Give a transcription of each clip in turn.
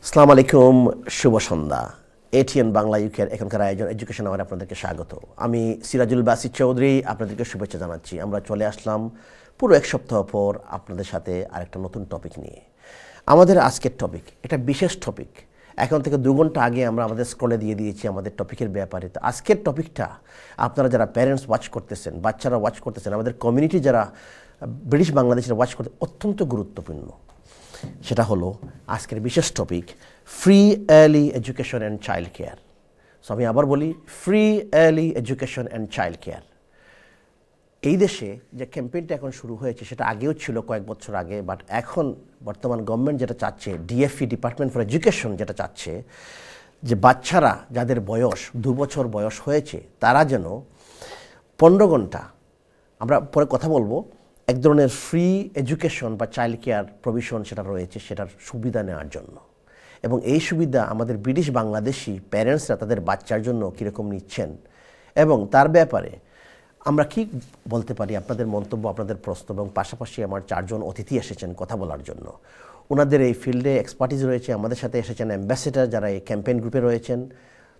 আসসালামু আলাইকুম, শুভ সন্ধ্যা। এটিএন বাংলা ইউকের এখনকার আয়োজন এডুকেশন আওয়ারে আপনাদেরকে স্বাগত। আমি সিরাজুল বাসির চৌধুরী আপনাদেরকে শুভেচ্ছা জানাচ্ছি। আমরা চলে আসলাম পুরো এক সপ্তাহ পর আপনাদের সাথে আরেকটা নতুন টপিক নিয়ে। আমাদের আজকের টপিক এটা বিশেষ টপিক। এখন থেকে 2 ঘন্টা আগে আমরা আমাদের স্ক্রলে দিয়ে দিয়েছি আমাদের টপিকের ব্যাপারে। তো আজকের টপিকটা আপনারা যারা প্যারেন্টস ওয়াচ করতেছেন, বাচ্চারা ওয়াচ করতেছেন, আমাদের কমিউনিটি যারা ব্রিটিশ বাংলাদেশের ওয়াচ করতে অত্যন্ত গুরুত্বপূর্ণ। সেটা হলো আজকের বিশেষ topic, free early education and child care. So আমি আবার বলি, free early education and child care. এই দেশে যে ক্যাম্পেইনটা এখন শুরু হয়েছে সেটা আগেও ছিল কয়েক বছর আগে, বাট এখন বর্তমান গভর্নমেন্ট যেটা চাচ্ছে, ডিএফই ডিপার্টমেন্ট ফর এডুকেশন যেটা চাচ্ছে, যে বাচ্চারা যাদের বয়স 2 বছর বয়স হয়েছে তারা যেন 15 ঘন্টা, আমরা পরে কথা বলবো, এক ধরনের ফ্রি এডুকেশন বা চাইল্ড কেয়ার প্রভিশন সেটা রয়েছে, সেটার সুবিধা নেওয়ার জন্য। এবং এই সুবিধা আমাদের ব্রিটিশ বাংলাদেশি প্যারেন্টসরা তাদের বাচ্চার জন্য কীরকম নিচ্ছেন এবং তার ব্যাপারে আমরা কি বলতে পারি, আপনাদের মন্তব্য, আপনাদের প্রশ্ন, এবং পাশাপাশি আমার 4 জন অতিথি এসেছেন কথা বলার জন্য। ওনাদের এই ফিল্ডে এক্সপার্টিস রয়েছে। আমাদের সাথে এসেছেন অ্যাম্বাসেডার যারা এই ক্যাম্পেইন গ্রুপে রয়েছেন।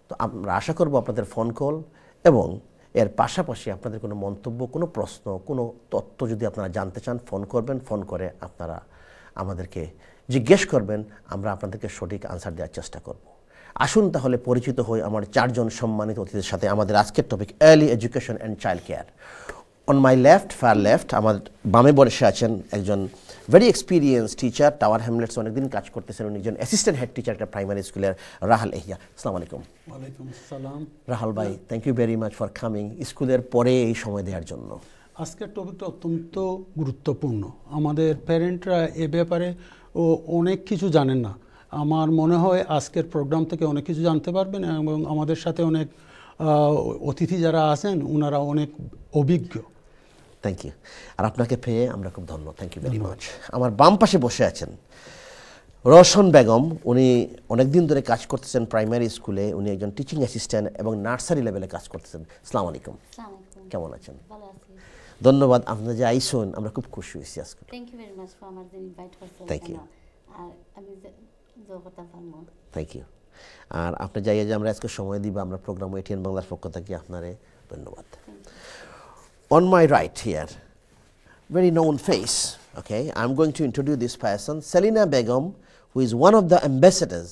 তো আমরা আশা করব আপনাদের ফোন কল এবং এর পাশাপাশি আপনাদের কোনো মন্তব্য, কোনো প্রশ্ন, কোনো তথ্য যদি আপনারা জানতে চান, ফোন করবেন। ফোন করে আপনারা আমাদেরকে জিজ্ঞেস করবেন, আমরা আপনাদেরকে সঠিক আনসার দেওয়ার চেষ্টা করব। আসুন তাহলে পরিচিত হই আমার 4 জন সম্মানিত অতিথির সাথে। আমাদের আজকের topic early education and child care. On my left, far left, আমার বামে বসে আছেন একজন very experience teacher, Tower Hamlets অনেকদিন কাজ করতেছেন। উনি একজন অ্যাসিস্ট্যান্ট হেড টিচার একটা প্রাইমারি স্কুলের, রাহাল এহিয়া। আসসালামু আলাইকুম। ওয়ালাইকুম আসসালাম। রাহাল ভাই, thank you very much for coming, স্কুলের পরে এই সময় দেওয়ার জন্য। আজকের টপিকটা অত্যন্ত গুরুত্বপূর্ণ। আমাদের প্যারেন্টরা এ ব্যাপারে অনেক কিছু জানেন না। আমার মনে হয় আজকের প্রোগ্রাম থেকে অনেক কিছু জানতে পারবেন এবং আমাদের সাথে অনেক অতিথি যারা আছেন ওনারা অনেক অভিজ্ঞ। Thank you. আর আপনাকে পেয়ে আমরা খুব ধন্য, থ্যাংক ইউ ভেরি মাচ। আমার বাম পাশে বসে আছেন রওশন বেগম। উনি অনেকদিন ধরে কাজ করতেছেন প্রাইমারি স্কুলে। উনি একজন টিচিং অ্যাসিস্ট্যান্ট এবং নার্সারি লেভেলে কাজ করতেছেন। আসসালামু আলাইকুম। কেমন আছেন? ধন্যবাদ, আপনারা যে আইসুন আমরা খুব খুশি হয়েছি আজকে। Thank you very much for আমাদের ইনভাইট করছেন। Thank you. আর আমি জগতা ফার্মো। Thank you. আর আপনি যাই যে আমরা আজকে সময় দিব, আমরা প্রোগ্রাম এটিএন বাংলার পক্ষ থেকে আপনারে ধন্যবাদ। On my right here, very known face, okay, I'm going to introduce this person, Selina Begum, who is one of the ambassadors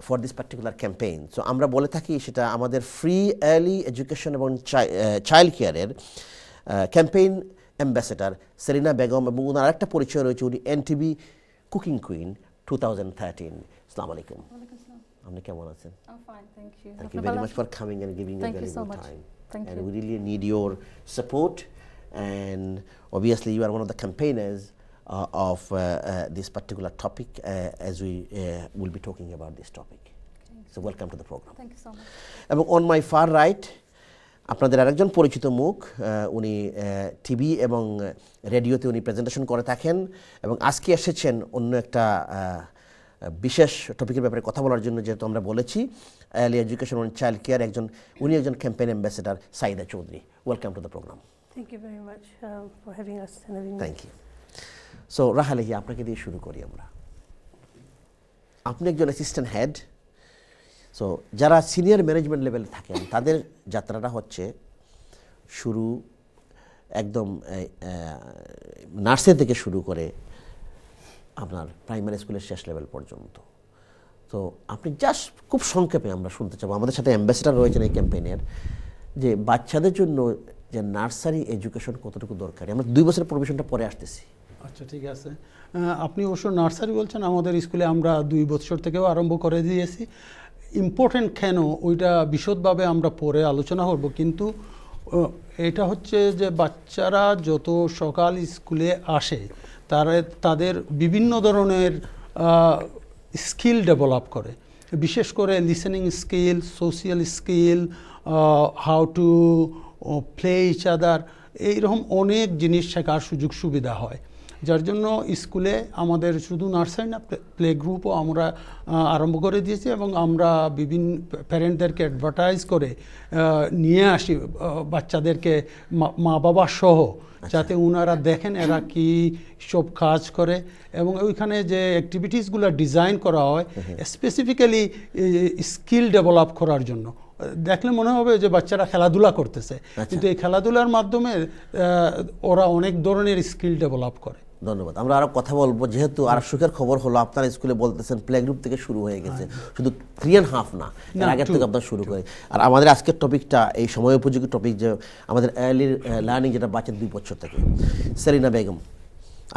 for this particular campaign. So আমরা বলে থাকি সেটা আমাদের ফ্রি আর্লি এডুকেশন এবং চাইল্ড কেয়ারের campaign ambassador Selina Begum, এবং ওনার আরেকটা পরিচয় রয়েছে, উনি এনটিভি কুকিং কুইন 2013। আসসালামু আলাইকুম। আপনি কেমন আছেন? I'm fine, thank you. Thank you very much for coming and giving your valuable time. Thank you. And we really need your support, and obviously you are one of the campaigners of this particular topic as we will be talking about this topic. So welcome to the program. Thank you so much. এবং on my far right আপনাদের আরেকজন পরিচিত মুখ, উনি TV এবং রেডিওতে উনি presentation করে থাকেন এবং আজকে এসেছেন অন্য একটা বিশেষ টপিকের ব্যাপারে কথা বলার জন্য। যেহেতু আমরা বলেছি early education and child care, উনি একজন campaign ambassador, Saida Chowdhury. Welcome to the programme. Thank you very much for having us and having me. Thank you. So Rahal, আপনাকে দিয়ে শুরু করি আমরা। আপনি একজন অ্যাসিস্ট্যান্ট হেড। সো যারা সিনিয়র ম্যানেজমেন্ট লেভেলে থাকেন তাদের যাত্রাটা হচ্ছে শুরু একদম নার্সারি থেকে শুরু করে আপনার প্রাইমারি স্কুলের শেষ লেভেল পর্যন্ত। তো আপনি জাস্ট খুব সংক্ষেপে আমরা শুনতে চাবো, আমাদের সাথে অ্যাম্বাসেডার রয়েছেন এই ক্যাম্পেইনের, যে বাচ্চাদের জন্য যে নার্সারি এডুকেশন কতটুকু দরকারি। আমরা 2 বছরের প্রভিশনটা পরে আসতেছি। আচ্ছা, ঠিক আছে। আপনি অবশ্য নার্সারি বলছেন, আমাদের স্কুলে আমরা 2 বছর থেকেও আরম্ভ করে দিয়েছি। ইম্পর্টেন্ট কেন ওইটা বিশদভাবে আমরা পরে আলোচনা করব, কিন্তু এটা হচ্ছে যে বাচ্চারা যত সকাল স্কুলে আসে তাদের বিভিন্ন ধরনের স্কিল ডেভেলপ করে, বিশেষ করে listening skill, social skill, how to play each other, এইরকম অনেক জিনিস শেখার সুযোগ সুবিধা হয়। যার জন্য স্কুলে আমাদের শুধু নার্সারি না, প্লে গ্রুপও আমরা আরম্ভ করে দিয়েছি এবং আমরা বিভিন্ন প্যারেন্টদেরকে অ্যাডভার্টাইজ করে নিয়ে আসি বাচ্চাদেরকে, মা বাবা সহ যাতে ওনারা দেখেন এরা কি সব কাজ করে এবং ওইখানে যে অ্যাক্টিভিটিসগুলো ডিজাইন করা হয় স্পেসিফিক্যালি স্কিল ডেভেলপ করার জন্য। দেখলে মনে হবে যে বাচ্চারা খেলাধুলা করতেছে, কিন্তু এই খেলাধুলার মাধ্যমে ওরা অনেক ধরনের স্কিল ডেভেলপ করে। ধন্যবাদ। আমরা আরো কথা বলবো, যেহেতু আর সুখের খবর হলো আপনারা স্কুলে বলতেছেন প্লে গ্রুপ থেকে শুরু হয়ে গেছে, শুধু 3.5 না, এর আগে থেকে আপনারা শুরু করে। আর আমাদের আজকের টপিকটা এই সময় উপযোগী টপিক, যে আমাদের আর্লি লার্নিং, যেটা বাচ্চা 2 বছর থেকে। Selina Begum,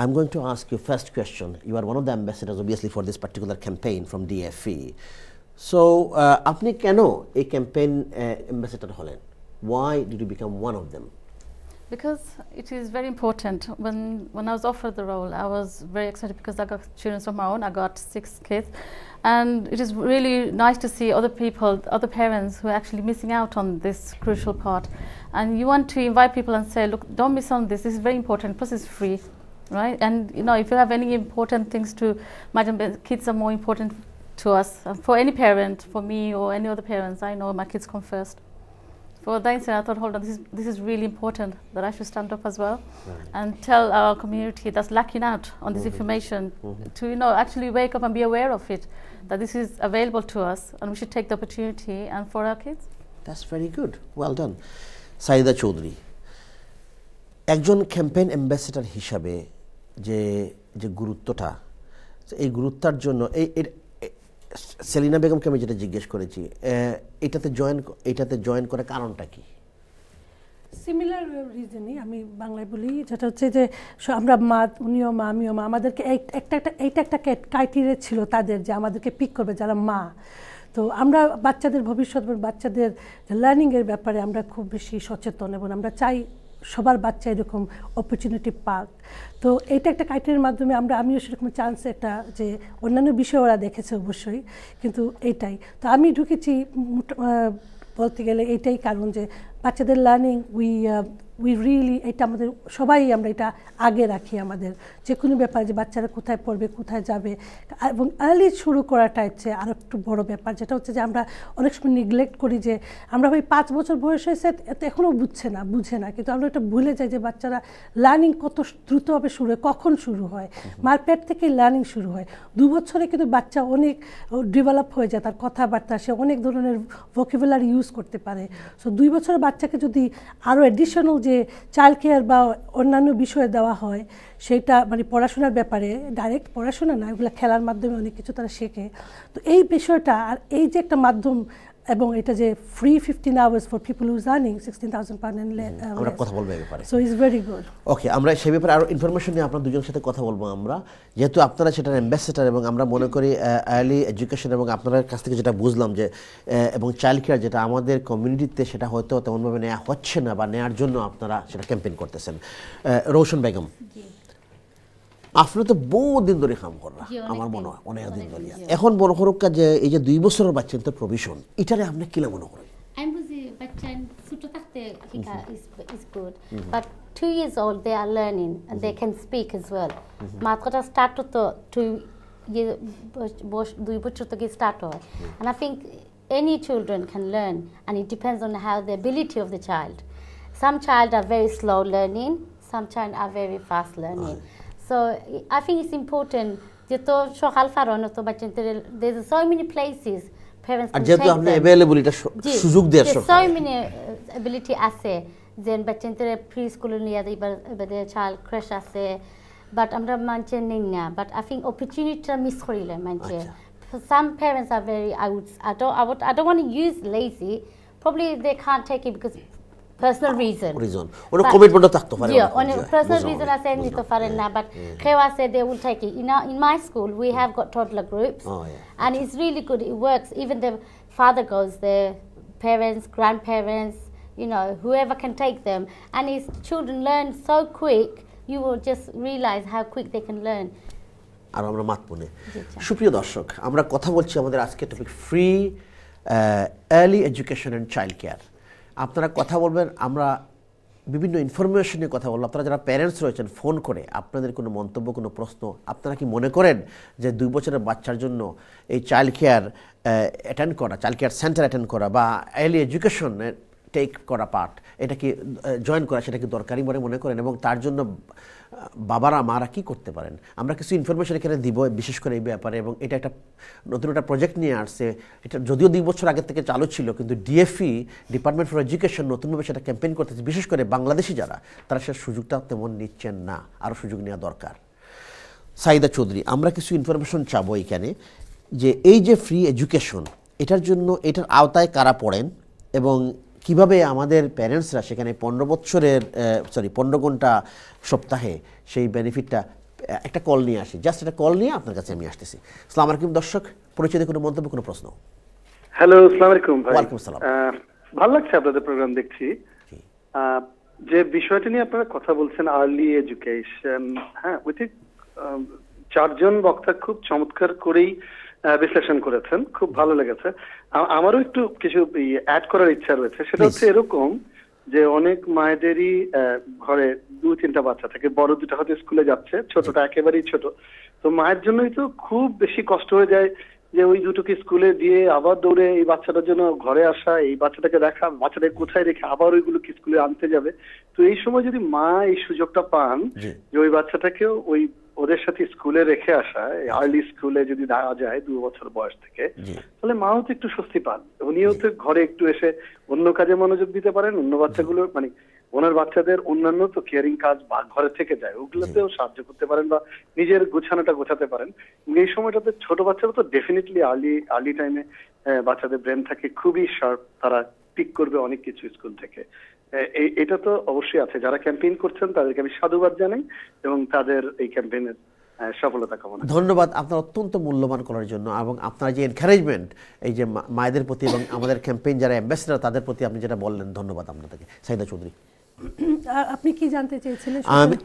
I'm going to ask you first question. You are one of the ambassadors obviously for this particular campaign from DFE. So আপনি কেন এই ক্যাম্পেইন অ্যাম্বাসেডর হলেন? Why did you become one of them? Because it is very important. When I was offered the role, I was very excited because I got children of my own. I got 6 kids, and it is really nice to see other people, other parents who are actually missing out on this crucial part. And you want to invite people and say, look, don't miss on this. This is very important. Plus, it's free, right? And you know, if you have any important things to, imagine kids are more important to us. For any parent, for me or any other parents, I know my kids come first. For that instance, I thought, hold on, this is really important, that I should stand up as well and tell our community that's lacking out on this information to, you know, actually wake up and be aware of it, that this is available to us and we should take the opportunity and for our kids. That's very good. Well done. Saida Chowdhury, একজন campaign ambassador হিসাবে যে গুরুত্বটা, এই গুরুত্বের জন্য সেলিনা বেগমকে আমি যেটা জিজ্ঞেস করেছি, এটাতে জয়েন করার কারণটা কি? সিমিলার রিজনই আমি বাংলায় বলি, যেটা হচ্ছে যে আমরা মা, উনিও মা, আমিও মা, আমাদেরকে এইটা একটা ক্রাইটেরিয়া ছিল তাদের, যে আমাদেরকে পিক করবে যারা মা। তো আমরা বাচ্চাদের ভবিষ্যৎ, বাচ্চাদের লার্নিংয়ের ব্যাপারে আমরা খুব বেশি সচেতন এবং আমরা চাই সবার বাচ্চা এরকম অপরচুনিটি পাক। তো এইটা একটা ক্রাইটেরিয়ার মাধ্যমে আমিও সেরকম চান্স, একটা যে অন্যান্য বিষয় ওরা দেখেছে অবশ্যই, কিন্তু এইটাই। তো আমি ঢুকেছি বলতে গেলে এইটাই কারণ, যে বাচ্চাদের লার্নিং উই রিয়েলি, এটা আমাদের সবাই আমরা এটা আগে রাখি আমাদের যে কোনো ব্যাপার, যে বাচ্চারা কোথায় পড়বে, কোথায় যাবে, এবং আর্লি শুরু করাটা হচ্ছে আরও একটু বড় ব্যাপার, যেটা হচ্ছে যে আমরা অনেক সময় নেগলেক্ট করি, যে আমরা ভাই 5 বছর বয়স হয়েছে এখনও বুঝে না, কিন্তু আমরা এটা ভুলে যাই যে বাচ্চারা লার্নিং কত দ্রুতভাবে শুরু হয়, কখন শুরু হয়, মার পেট থেকে লার্নিং শুরু হয়। 2 বছরে কিন্তু বাচ্চা অনেক ডেভেলপ হয়ে যায়, তার কথাবার্তা, সে অনেক ধরনের ভোকাবুলারি ইউজ করতে পারে। সো 2 বছরের বাচ্চাকে যদি আরও অ্যাডিশনাল যে চাইল্ড কেয়ার বা অন্যান্য বিষয় দেওয়া হয়, সেটা মানে পড়াশোনার ব্যাপারে, ডাইরেক্ট পড়াশোনা না, এগুলো খেলার মাধ্যমে অনেক কিছু তারা শেখে। তো এই বিষয়টা, আর এই যে একটা মাধ্যম, এবং এটা যে free 15 hours for people who earning 16,000 pound আমরা কথা বলবো এই ব্যাপারে। So it's very good. Okay, আমরা সেই ব্যাপারে আরো ইনফরমেশন নিয়ে আপনার দুজনের সাথে কথা বলবো আমরা, যেহেতু আপনারা সেটার অ্যাম্বাসেডর, এবং আমরা মনে করি আর্লি এডুকেশন, এবং আপনাদের কাছ থেকে যেটা বুঝলাম যে এবং চাইল্ড কেয়ার, যেটা আমাদের কমিউনিটিতে সেটা হয়তো তেমনভাবে নেওয়া হচ্ছে না, বা নেওয়ার জন্য আপনারা সেটা ক্যাম্পেইন করতেছেন। রৌশন বেগম, আপনি তো বহুদিন ধরে কাম করা, আমার মনে হয় অনেক দিন ধরে। এখন মনে করুক যে এই যে 2 বছরের বাচ্চার তো প্রভিশন, এটারে আপনি কিলা মনে করেন? আমি বুঝি বাচ্চা ছোট থাকতে শিখা is good, but 2 years old they are learning and they can speak as well. মাত্রটা স্টার্ট তো 2 বছর থেকে স্টার্ট হয়, and I think any children can learn, and it depends on how the ability of the child. Some child are very slow learning, some child are very fast learning. So I think it's important যেহেতু সকাল ফারণ তো বাচ্চাদের there's so many places parents can take them. availability সুযোগ দেওয়ার so many ability আছে, যে বাচ্চাদের pre school নিয়ে এবার child crash আছে, বাট আমরা মানছে নেই না, but I think opportunity miss করিলে মানছে। Some parents are very, I don't want to use lazy, probably they can't take it because personal reason or commitment থাকতে পারে, on personal reason I say নিতে পারেন না, but কেউ আছে they will take it. In my school we have got toddler groups, and it's really good, it works. Even the father goes there, parents, grandparents, you know, whoever can take them, and his children learn so quick, you will just realize how quick they can learn. আর আমরা মাতপুনে। সুপ্রিয় দর্শক, আমরা কথা বলছি আমাদের আজকের topic free early education and child care. আপনারা কথা বলবেন, আমরা বিভিন্ন ইনফরমেশন নিয়ে কথা বলবো। আপনারা যারা প্যারেন্টস রয়েছেন, ফোন করে আপনাদের কোনো মন্তব্য, কোনো প্রশ্ন, আপনারা কি মনে করেন যে 2 বছরের বাচ্চার জন্য এই চাইল্ড কেয়ার অ্যাটেন্ড করা, চাইল্ড কেয়ার সেন্টার অ্যাটেন্ড করা, বা আর্লি এডুকেশনের টেক করা পার্ট, এটাকে জয়েন করা, সেটা কি দরকারি বলে মনে করেন? এবং তার জন্য বাবারা মারা কি করতে পারেন? আমরা কিছু ইনফরমেশন এখানে দিব বিশেষ করে এই ব্যাপারে, এবং এটা একটা নতুন একটা প্রজেক্ট নিয়ে আসছে। এটা যদিও 2 বছর আগে থেকে চালু ছিল, কিন্তু ডিএফই, ডিপার্টমেন্ট ফর এডুকেশন, নতুনভাবে সেটা ক্যাম্পেইন করতেছে। বিশেষ করে বাংলাদেশি যারা, তারা সে সুযোগটা তেমন নিচ্ছেন না, আরও সুযোগ নেওয়া দরকার। সাইদা চৌধুরী, আমরা কিছু ইনফরমেশন চাবো এখানে, যে এই যে ফ্রি এডুকেশন, এটার জন্য এটার আওতায় কারা পড়েন এবং কিভাবে আমাদের প্যারেন্টসরা সেখানে 15 ঘন্টা সপ্তাহে সেই বেনিফিটটা, একটা কল নিয়ে আসি, জাস্ট একটা কল নিয়ে আপনার কাছে আমি আসতেছি। আসসালামু আলাইকুম দর্শক, পরিচয়, কোনো মন্তব্য, কোনো প্রশ্ন? হ্যালো, আসসালামু আলাইকুম ভাই। ওয়ালাইকুম আসসালাম। ভালো লাগছে আপনাদের প্রোগ্রাম দেখছি। যে বিষয়টা নিয়ে আপনারা কথা বলছেন, আর্লি এডুকেশন, হ্যাঁ, উই থিংক 4 জন বক্তা খুব চমৎকার করেই বিশ্লেষণ করেছেন, খুব ভালো লেগেছে। আমারও একটু কিছু অ্যাড করার ইচ্ছা রয়েছে। সেটা হচ্ছে এরকম যে অনেক মায়েদেরই ঘরে 2-3টা বাচ্চা থাকে, বড় 2টা হয়তো স্কুলে যাচ্ছে, ছোটটা একেবারেই ছোট। তো মায়ের জন্যই তো খুব বেশি কষ্ট হয়ে যায় যে ওই দুটোকে স্কুলে দিয়ে আবার দৌড়ে এই বাচ্চাটার জন্য ঘরে আসা, এই বাচ্চাটাকে দেখা, বাচ্চাটাকে কোথায় রেখে আবার ওইগুলোকে স্কুলে আনতে যাবে। তো এই সময় যদি মা এই সুযোগটা পান যে ওই বাচ্চাটাকেও ওই ওদের সাথে স্কুলে রেখে আসা, আর্লি স্কুলে যদি দেওয়া যায় 2 বছর বয়স থেকে, তাহলে মাও তো একটু স্বস্তি পান। উনিও তো ঘরে একটু এসে অন্য কাজে মনোযোগ দিতে পারেন, অন্য বাচ্চাগুলো, মানে ওনার বাচ্চাদের অন্যান্য তো কেয়ারিং কাজ বা ঘরে থেকে যায়, ওগুলোতেও সাহায্য করতে পারেন বা নিজের গোছানোটা গোছাতে পারেন। এই সময়টাতে ছোট বাচ্চারা তো ডেফিনেটলি আর্লি টাইমে বাচ্চাদের ব্রেন থাকে খুবই শার্প, তারা পিক করবে অনেক কিছু স্কুল থেকে। এটা তো অবশ্যই আছে। যারা ক্যাম্পেইন করছেন তাদেরকে আমি সাধুবাদ জানাই এবং তাদের এই ক্যাম্পেইনের সফলতা কামনা। ধন্যবাদ আপনার অত্যন্ত মূল্যবান করার জন্য, এবং আপনার যে এনকারেজমেন্ট এই যে মায়েদের প্রতি এবং আমাদের ক্যাম্পেইন যারা অ্যাম্বাসেডর তাদের প্রতি আপনি যেটা বললেন, ধন্যবাদ আপনাদেরকে। সাইদা চৌধুরী, আপনি কি জানতে চেয়েছিলেন?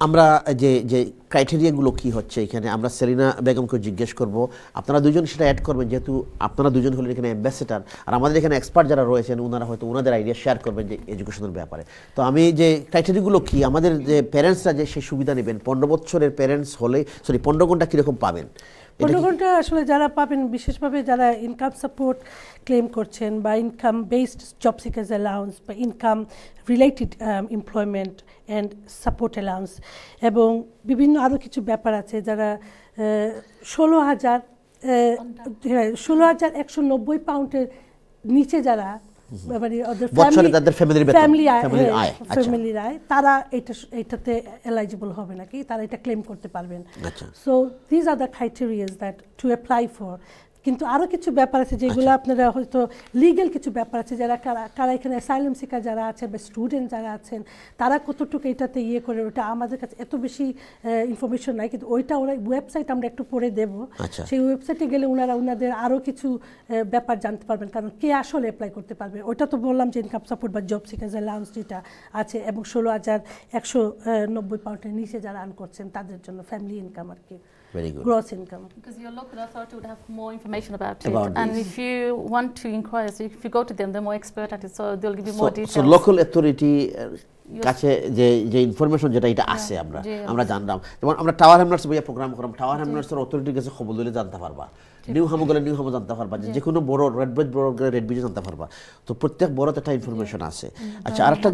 আমরা যে ক্রাইটেরিয়াগুলো কি হচ্ছে এখানে, আমরা সেলিনা বেগমকে জিজ্ঞেস করব, আপনারা দুজন সেটা অ্যাড করবেন, যেহেতু আপনারা দুজন হলেন এখানে অ্যাম্বাসেডর, আর আমাদের এখানে এক্সপার্ট যারা রয়েছেন ওনারা হয়তো ওনাদের আইডিয়া শেয়ার করবেন যে এডুকেশনের ব্যাপারে। তো আমি যে ক্রাইটেরিয়াগুলো কি, আমাদের যে প্যারেন্টসরা যে সেই সুবিধা নেবেন, 15 বছরের প্যারেন্টস হলে 15 ঘন্টা কীরকম পাবেন? 15 ঘন্টা আসলে যারা পাবেন, বিশেষভাবে যারা ইনকাম সাপোর্ট ক্লেম করছেন বা income based job seekers allowance বা income related employment and support allowance, এবং বিভিন্ন আরও কিছু ব্যাপার আছে, যারা 16,190 পাউন্ডের নিচে যারা, মানে ওদের ফ্যামিলির আয়, তারা এটাতে এলিজিবল হবে নাকি, তারা এটা ক্লেম করতে পারবেন। So these are the criterias that to apply for. কিন্তু আরও কিছু ব্যাপার আছে যেগুলো আপনারা হয়তো লিগ্যাল কিছু ব্যাপার আছে, যারা কারা এখানে অ্যাসাইলাম সিকার যারা আছেন বা স্টুডেন্ট যারা আছেন, তারা কতটুকু এটাতে করে, ওটা আমাদের কাছে এত বেশি ইনফরমেশন নাই, কিন্তু ওইটা ওরা ওয়েবসাইট আমরা একটু পরে দেব। সেই ওয়েবসাইটে গেলে ওনাদের আরও কিছু ব্যাপার জানতে পারবেন, কারণ কে আসলে অ্যাপ্লাই করতে পারবে। ওইটা তো বললাম যে ইনকাম সাপোর্ট বা জব সিকার অ্যালাউন্স যেটা আছে, এবং 16,190 পাউন্ডের নিচে যারা আর্ন করছেন তাদের জন্য ফ্যামিলি ইনকাম আর কি, Very good. Gross income. Because your local authority would have more information about it. And if you want to inquire, so if you go to them, they're more expert at it, so they'll give you more details. So local authority কাছে যে information যেটা এটা আছে আমরা জানলাম, যেমন আমরা tower হ্যামলার্স বইয়া প্রোগ্রাম করলাম, টাওয়ার হ্যামলার্সের অথরিটির কাছে খবর দিলে জানতে পারবা, নিউ হামো গেলে নিউ হামো জানতে পারবা, যে কোনো বড় রেড ব্রিজ বড় গেলে রেড ব্রিজ জানতে পারবা। তো প্রত্যেক বড়তে একটা ইনফরমেশন আছে। আচ্ছা, আরেকটা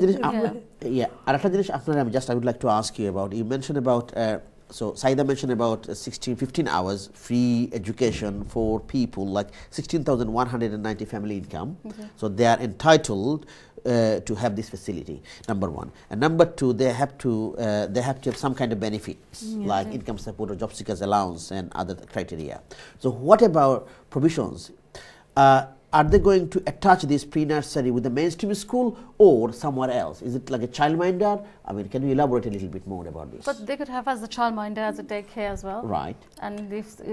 জিনিস আপনারা, আমি just I would like to ask you about, you mention about, so Saida mentioned about 15 hours free education for people, like 16,190 family income. So they are entitled to have this facility, number one. And number two, they have to have some kind of benefits, like income support or job seekers allowance and other criteria. So what about provisions? Are they going to attach this pre-nursery with the mainstream school or somewhere else? Is it like a childminder? I mean, can you elaborate a little bit more about this? But they could have as a childminder, as a daycare as well. Right. And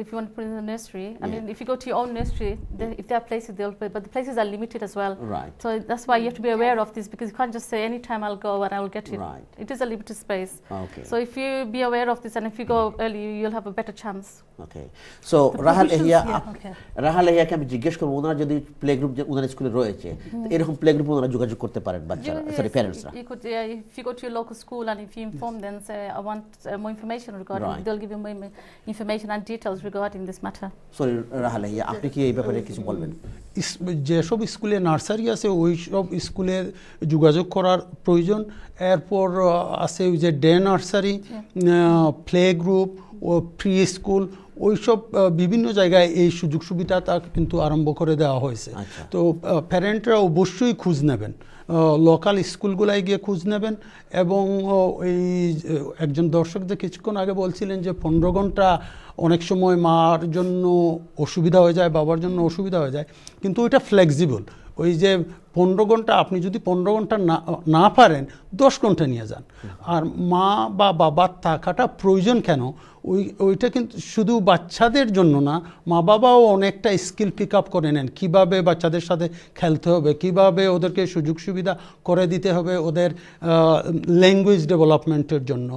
if you want to put it in the nursery, I mean, if you go to your own nursery, if there are places, they'll pay, but the places are limited as well. Right. So that's why you have to be aware of this, because you can't just say anytime I'll go and I will get it. Right. It is a limited space. Okay. So if you be aware of this, and if you go early, you'll have a better chance. Okay so Rahal Ehiya okay. Rahal এহিয়াকে আমি জিজ্ঞেস করবো ওনারা যদি play group ওনার স্কুলে রয়েছে এরকম play গ্রুপে ওনারা যোগাযোগ করতে পারেন বাচ্চারা sorry প্যারেন্টসরা You could, if you go to your local school and if you inform them, say, I want more information regarding, Right. they'll give you more information and details regarding this matter. Sorry Rahal Ehiya আপনি কি এই ব্যাপারে কিছু বলবেন যেসব স্কুলে nursery আছে ওই সব স্কুলে যোগাযোগ করার প্রয়োজন এরপর আছে ওই যে ডে নার্সারি প্লে গ্রুপ ও প্রি স্কুল ওইসব বিভিন্ন জায়গায় এই সুযোগ সুবিধাটা কিন্তু আরম্ভ করে দেওয়া হয়েছে তো প্যারেন্টরা অবশ্যই খোঁজ নেবেন লোকাল স্কুলগুলায় গিয়ে খোঁজ নেবেন এবং এই একজন দর্শক যে কিছুক্ষণ আগে বলছিলেন যে 15 ঘন্টা অনেক সময় মার জন্য অসুবিধা হয়ে যায় বাবার জন্য অসুবিধা হয়ে যায় কিন্তু ওইটা ফ্লেক্সিবল ওই যে 15 ঘন্টা আপনি যদি 15 ঘন্টা না পারেন 10 ঘন্টা নিয়ে যান আর মা বা বাবার থাকাটা প্রয়োজন কেন ওইটা কিন্তু শুধু বাচ্চাদের জন্য না মা বাবাও অনেকটা স্কিল পিক আপ করে নেন কীভাবে বাচ্চাদের সাথে খেলতে হবে কীভাবে ওদেরকে সুযোগ সুবিধা করে দিতে হবে ওদের ল্যাঙ্গুয়েজ ডেভেলপমেন্টের জন্য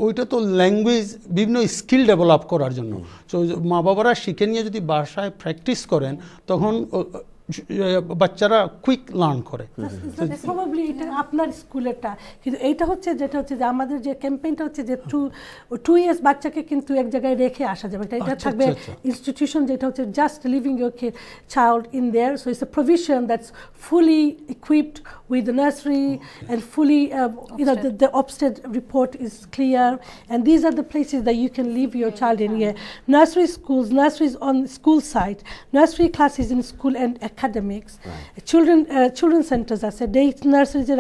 ওইটা তো ল্যাঙ্গুয়েজ বিভিন্ন স্কিল ডেভেলপ করার জন্য তো মা বাবারা শিখে নিয়ে যদি বাসায় প্র্যাকটিস করেন তখন বাচ্চারা কুইক লার্ন করে প্রবাবলি এটা আপনার স্কুলেরটা কিন্তু এইটা হচ্ছে যেটা হচ্ছে যে আমাদের যে ক্যাম্পেইনটা হচ্ছে যে 2 ইয়ার্স বাচ্চাকে কিন্তু এক জায়গায় রেখে আসা যাবে এটা থাকবে ইনস্টিটিউশন যেটা হচ্ছে just living your child in there so it's a provision that's fully equipped with the nursery and fully you know the Ofsted report is clear and these are the places that you can leave your child in here nursery schools nurseries on school site nursery classes in school and academics children centers আছে day নার্সারিতে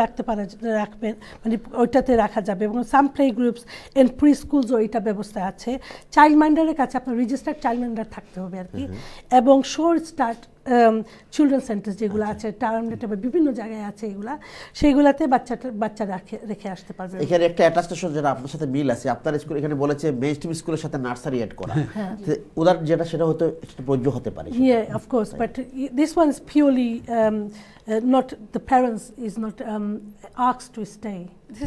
রাখবেন মানে ওইটাতে রাখা যাবে এবং সাম play groups and pre স্কুলসও এটা ব্যবস্থা আছে চাইল্ড মাইন্ডারের কাছে আপনার রেজিস্টার্ড চাইল্ড মাইন্ডার থাকতে হবে আর কি এবং শোর স্টার্ট চিলড্রেন সেন্টার যেগুলো আছে টাউনেটে বিভিন্ন জায়গায় আছে এগুলা সেইগুলাতে বাচ্চা রেখে আসতে পারবে এখানে একটা অ্যাটাস্টেশন যেটা আপনার সাথে মিল আছে আপনার স্কুল এখানে বলেছে মেইনস্ট্রিম স্কুলের সাথে নার্সারি এড করা ওদের যেটা সেটা হতে প্রযোজ্য হতে পারে yeah of course but this one is purely not the parents is not asked to stay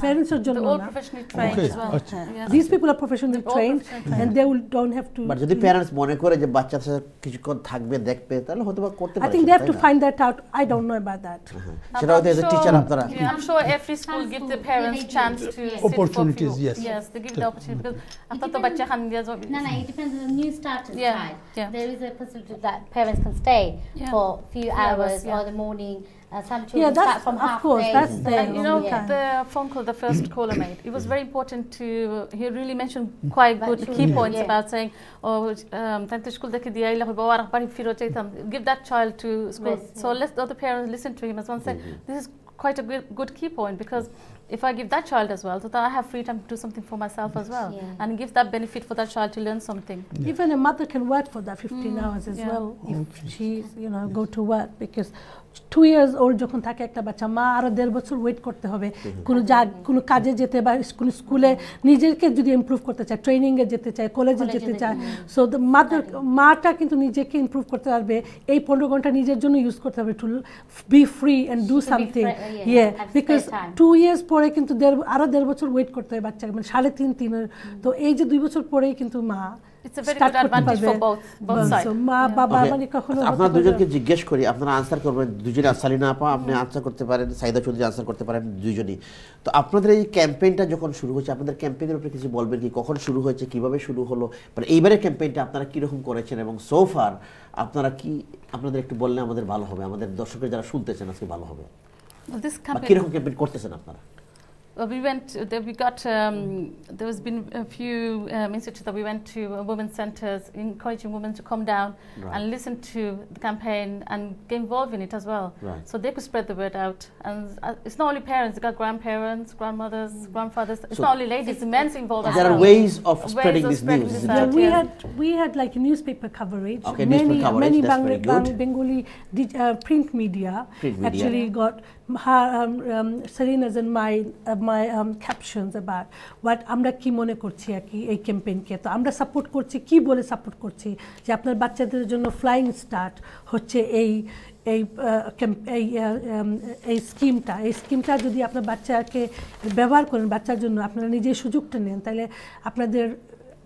parents are they're all professionally trained as well yes. These people are professionally trained and they don't have to but যদি parents মনে করে যে বাচ্চার সাথে কিছুক্ষণ থাকবে দেখবে তাহলে হয়তো করতে পারে I think they have to find that out I don't know about that সেটা হয়তো এজ এ টিচার আপনারা I'm sure every school gives the parents chance to opportunities yes they give the opportunity because after the bacha khan dia no it depends on the new starter child there is a possibility that parents can stay for a few hours or the morning some children start from half course, day. that's there. You know, the phone call the first caller made, it was very important to, he really mentioned quite good key points about saying, tante school deke diya ila bawa bari firo chaitam, give that child to school. So let the other parents listen to him as one say, this is quite a good key point because if I give that child as well, so that I have free time to do something for myself as well, and give that benefit for that child to learn something. Even a mother can work for that 15 hours as well if she's go to work because 2 years old যখন থাকে একটা বাচ্চা মা আরো 1.5 বছর wait করতে হবে কোনো কাজে যেতে বা স্কুলে নিজেকে যদি ইমপ্রুভ করতে চায় ট্রেনিং এ যেতে চায় কলেজে যেতে চায় সো দ্য মাটা কিন্তু নিজেকে ইমপ্রুভ করতে পারবে এই 15 ঘন্টা নিজের জন্য ইউজ করতে হবে to be free and do something because 2 years পরে কিন্তু আরো 1.5 বছর ওয়েট করতে হয় বাচ্চাকে মানে 3.5 তো এই যে 2 বছর পরেই কিন্তু মা It's a very good advantage for both sides. মা বাবা মানে কখনো আপনারা দুজনকে জিজ্ঞেস করি আপনারা আনসার করবেন দুজনে সালিনা আপা আপনি আনসার করতে পারেন সাইদা চৌধুরী আনসার করতে পারেন দুজনই তো আপনাদের এই ক্যাম্পেইনটা যখন শুরু হয়েছে আপনাদের ক্যাম্পেইনের উপরে কিছু বলবেন কি কখন শুরু হয়েছে কিভাবে শুরু হলো মানে এইবারের ক্যাম্পেইনটা আপনারা কি রকম করেছেন এবং সো ফার আপনারা কি আপনাদের একটু বললে আমাদের ভালো হবে আমাদের দর্শকরা যারা শুনতেছেন আজকে ভালো হবে this campaign কি রকম ক্যাম্পেইন করতেছেন আপনারা we went. We got. There has been a few institutes that we went to women's centres, encouraging women to come down and listen to the campaign and get involved in it as well, so they could spread the word out. And it's not only parents; they got grandparents, grandmothers, grandfathers. It's not only ladies; the men's involved. There are ways of spreading this news. We had like newspaper coverage. Okay, newspaper coverage. Many That's very good. Bengali print media actually got Serena's and my captions about what আমরা কি মনে করছি এই ক্যাম্পেইনকে তো আমরা support করছি কি বলে সাপোর্ট করছি যে আপনার বাচ্চাদের জন্য ফ্লাইং স্টার্ট হচ্ছে এই স্কিমটা যদি আপনার বাচ্চাকে ব্যবহার করেন বাচ্চার জন্য আপনারা নিজের সুযোগটা নেন তাহলে আপনাদের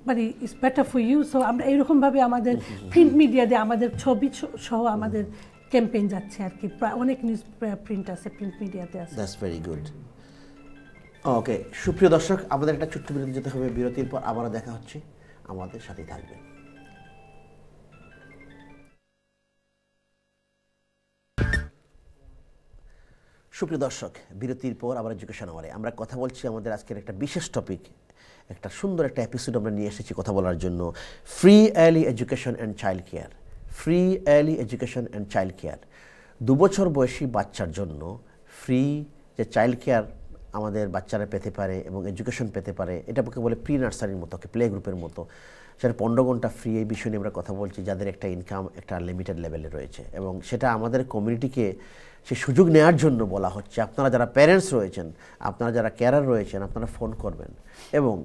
মানে it's better for you. So আমরা এরকমভাবে আমাদের প্রিন্ট মিডিয়া দিয়ে আমাদের ছবি সহ আমাদের ক্যাম্পেইন যাচ্ছে আর কি। অনেক নিউজ প্রিন্ট আছে, প্রিন্ট মিডিয়াতে আছে। That's very good. ওকে, সুপ্রিয় দর্শক, আমাদের একটা ছোট্ট বিরতি যেতে হবে। বিরতির পর আবারও দেখা হচ্ছে, আমাদের সাথেই থাকবেন। সুপ্রিয় দর্শক, বিরতির পর আবার এডুকেশন আওয়ারে আমরা কথা বলছি আমাদের আজকের একটা বিশেষ টপিক, একটা সুন্দর একটা এপিসোড আমরা নিয়ে এসেছি কথা বলার জন্য, free early education and child care. Free early education and child care, 2 বছর বয়সী বাচ্চার জন্য ফ্রি যে চাইল্ড কেয়ার আমাদের বাচ্চারা পেতে পারে এবং এডুকেশন পেতে পারে, এটাকে বলে প্রি নার্সারির মতো, প্লে গ্রুপের মতো, সেটা 15 ঘন্টা ফ্রি। এই বিষয় নিয়ে আমরা কথা বলছি, যাদের একটা ইনকাম একটা লিমিটেড লেভেলে রয়েছে, এবং সেটা আমাদের কমিউনিটিকে সে সুযোগ নেওয়ার জন্য বলা হচ্ছে। আপনারা যারা প্যারেন্টস রয়েছেন, আপনারা যারা কেয়ারার রয়েছেন, আপনারা ফোন করবেন। এবং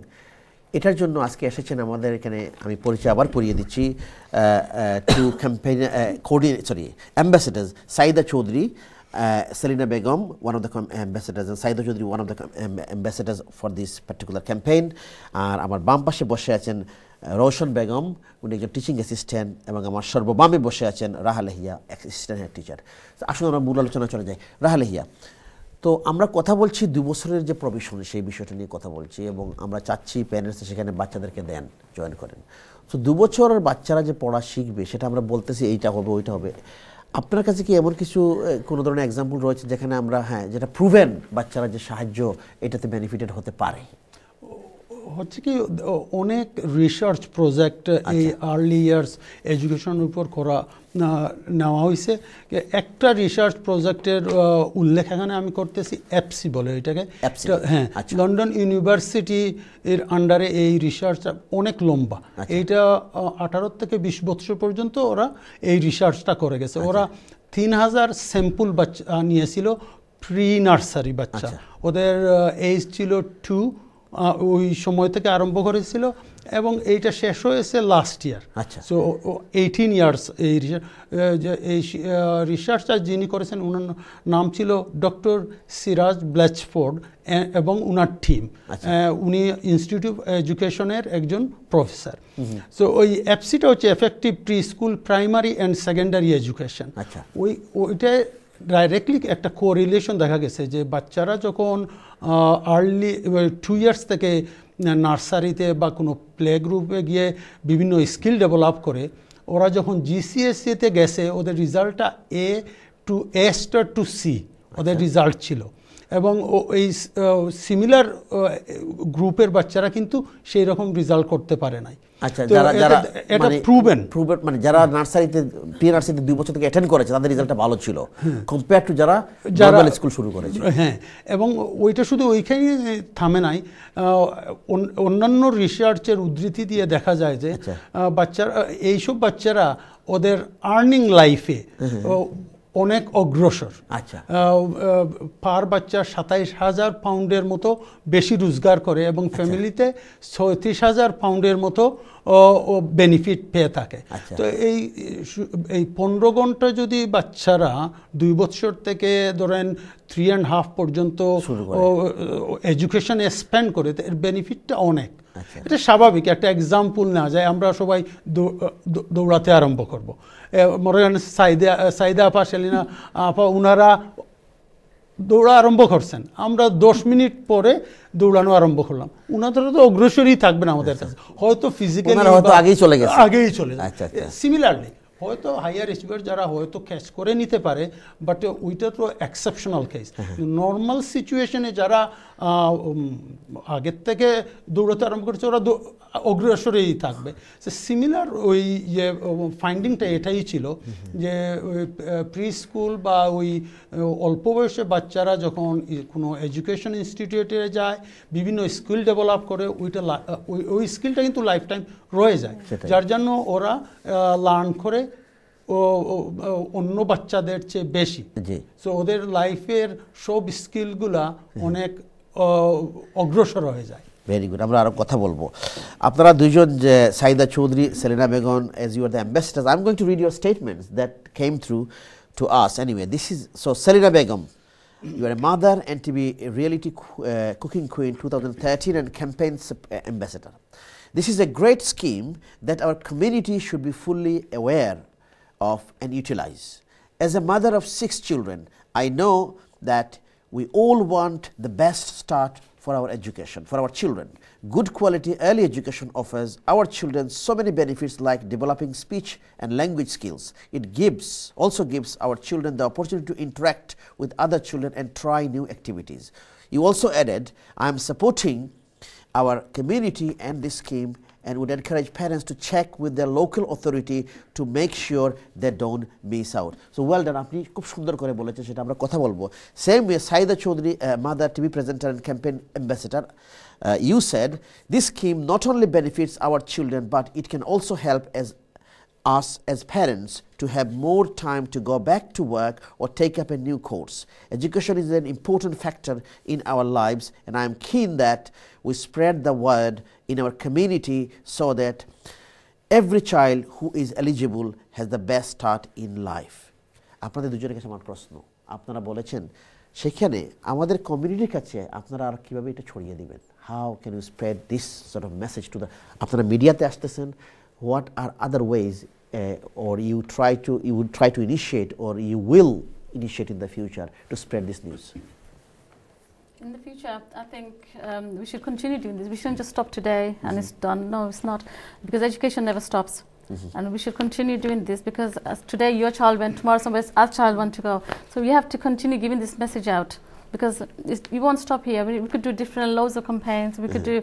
এটার জন্য আজকে এসেছেন আমাদের এখানে, আমি পরিচয় আবার করিয়ে দিচ্ছি, two campaign ambassadors Saida Chowdhury, Selina Begum, one of the ambassadors, and Saida Chaudhary, one of the ambassadors for this particular campaign. আর আমার বাম পাশে বসে আছেন রোশন বেগম, উনি একজন টিচিং অ্যাসিস্ট্যান্ট, এবং আমার সর্ববামে বসে আছেন রাহা লাহিয়া, অ্যাসিস্ট্যান্ট হেড টিচার। আসুন আমরা মূল আলোচনা চলে যাই। রাহা লাহিয়া, তো আমরা কথা বলছি 2 বছরের যে প্রভিশন, সেই বিষয়টা নিয়ে কথা বলছি, এবং আমরা চাচ্ছি প্যারেন্টস সেখানে বাচ্চাদেরকে দেন, জয়েন করেন। তো 2 বছরের বাচ্চারা যে পড়া শিখবে, সেটা আমরা বলতেছি এইটা হবে ওইটা হবে। আপনার কাছে কি এমন কিছু কোনো ধরনের এক্সাম্পল রয়েছে যেখানে আমরা যেটা প্রুভেন বাচ্চারা যে সাহায্য এটাতে বেনিফিটেড হতে পারে? হচ্ছে কি, অনেক রিসার্চ প্রজেক্ট এই আর্লি ইয়ার্স এডুকেশনের উপর নেওয়া হয়েছে। একটা রিসার্চ প্রজেক্টের উল্লেখ এখানে আমি করতেছি, এপসি বলে এটাকে। হ্যাঁ, লন্ডন ইউনিভার্সিটি এর আন্ডারে এই রিসার্চটা অনেক লম্বা। এইটা 18 থেকে 20 বছর পর্যন্ত ওরা এই রিসার্চটা করে গেছে। ওরা 3000 স্যাম্পল বাচ্চা নিয়েছিল, প্রি নার্সারি বাচ্চা। ওদের এজ ছিল 2, ওই সময় থেকে আরম্ভ করেছিল, এবং এইটা শেষ হয়েছে লাস্ট ইয়ার। সো 18 ইয়ার্স এই রিসার্চটা যিনি করেছেন, ওনার নাম ছিল ডক্টর সিরাজ ব্ল্যাচফোর্ড, এবং ওনার টিম। উনি ইনস্টিটিউট অফ এডুকেশনের একজন প্রফেসর। সো ওই এফসিটা হচ্ছে effective pre school primary and secondary education. ওইটা ডাইরেক্টলি একটা কোরিলেশন দেখা গেছে যে বাচ্চারা যখন আর্লি 2 ইয়ার্স থেকে নার্সারিতে বা কোনো প্লে গ্রুপে গিয়ে বিভিন্ন স্কিল ডেভেলপ করে, ওরা যখন জিসিএসসিতে গেছে, ওদের রেজাল্টটা A to C ওদের রেজাল্ট ছিল। এবং এই সিমিলার গ্রুপের বাচ্চারা কিন্তু সেই রকম রেজাল্ট করতে পারে নাই। আচ্ছা, যারা এটা প্রুভেন, মানে যারা নার্সারিতে প্রি নার্সারিতে 2 বছর থেকে অ্যাটেন্ড করেছে, তাদের রেজাল্টটা ভালো ছিল কম্পেয়ার টু যারা স্কুল শুরু করেছে। হ্যাঁ, এবং ওইটা শুধু ওইখানে থামে নাই, অন্যান্য রিসার্চের উদ্ধৃতি দিয়ে দেখা যায় যে বাচ্চারা, এইসব বাচ্চারা ওদের আর্নিং লাইফে অনেক অগ্রসর। পার বাচ্চা 27,000 পাউন্ডের মতো বেশি রোজগার করে, এবং ফ্যামিলিতে 36,000 পাউন্ডের মতো বেনিফিট পেয়ে থাকে। তো এই 15 ঘন্টা যদি বাচ্চারা 2 বছর থেকে ধরেন 3.5 পর্যন্ত এডুকেশনে স্পেন্ড করে, এর বেনিফিটটা অনেক। এটা স্বাভাবিক। একটা এক্সাম্পল নেওয়া যায়, আমরা সবাই দৌড়াতে আরম্ভ করব। মনে করেন সাইদা আপা, সেলিনা আপা, ওনারা দৌড়া আরম্ভ করছেন, আমরা 10 মিনিট পরে দৌড়ানো আরম্ভ করলাম। ওনাদের তো অগ্রসরই থাকবেন আমাদের কাছে, হয়তো ফিজিক্যালি আগেই চলে গেছে। সিমিলারলি হয়তো হাইয়ার এডুকেট যারা হয়তো ক্যাচ করে নিতে পারে, বাট ওইটা তো এক্সেপশনাল কেস। নর্মাল সিচুয়েশনে যারা আগের থেকে দৌড়াতে আরম্ভ করেছে, ওরা অগ্রসরেই থাকবে। সিমিলার ওই যে ফাইন্ডিংটা এটাই ছিল যে প্রি স্কুল বা ওই অল্প বয়সে বাচ্চারা যখন কোনো এডুকেশন ইনস্টিটিউটে যায়, বিভিন্ন স্কিল ডেভেলপ করে, ওই স্কিলটা কিন্তু লাইফ টাইম রয়ে যায়, যার জন্য ওরা লার্ন করে অন্য বাচ্চাদের চেয়ে বেশি। সো ওদের লাইফের সব স্কিলগুলা অনেক অগ্রসর হয়ে যায়। ভেরি গুড, আমরা আরো কথা বলবো। আপনারা দুইজন, যে Saida Chowdhury, Selina Begum, as you are the ambassadors, I'm going to read your statements that came through to us. Anyway, this is, so Selina Begum, you are a mother and to be a reality cooking queen 2013 and campaign ambassador. This is a great scheme that our community should be fully aware of and utilize. As a mother of 6 children, I know that we all want the best start for our education, for our children. Good quality early education offers our children so many benefits like developing speech and language skills. It also gives our children the opportunity to interact with other children and try new activities. You also added, I am supporting our community and this scheme and would encourage parents to check with their local authority to make sure they don't miss out. So well done, আপনি খুব সুন্দর করে বলেছেন, সেটা আমরা কথা বলবো. Same way, Saida Chaudhary, mother, TV presenter and campaign ambassador, you said this scheme not only benefits our children but it can also help us as parents to have more time to go back to work or take up a new course. Education is an important factor in our lives, and I am keen that we spread the word in our community so that every child who is eligible has the best start in life. আপনাদের দুজনের কাছে আমার প্রশ্ন, আপনারা বলেছেন সেখানে আমাদের কমিউনিটির কাছে আপনারা আর কিভাবে এটা ছড়িয়ে দিবেন? How can you spread this sort of message to the, আপনারা মিডিয়াতে আসতেছেন, what are other ways or you would try to initiate or you will initiate in the future to spread this news? In the future, I think we should continue doing this. We shouldn't just stop today and it's done. No, it's not, because education never stops. And we should continue doing this, because as today your child went, tomorrow somebody else's child want to go. So we have to continue giving this message out, because we won't stop here. We could do different loads of campaigns. We could do,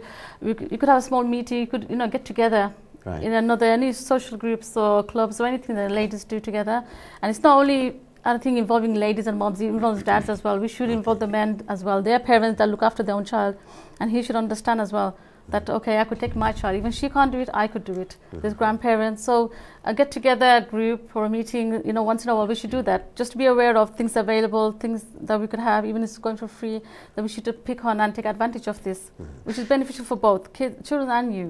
you could have a small meeting. You could get together. Right. In any social groups or clubs or anything that ladies do together. And it's not only, I think, involving ladies and moms, it involves dads as well. We should involve the men as well. Their parents that look after their own child, and he should understand as well that, okay, I could take my child, even she can't do it, I could do it. There's grandparents, so a get together, a group or a meeting, once in a while we should do that, just to be aware of things available, things that we could have, even if it's going for free, that we should pick on and take advantage of this, which is beneficial for both kids, children and you.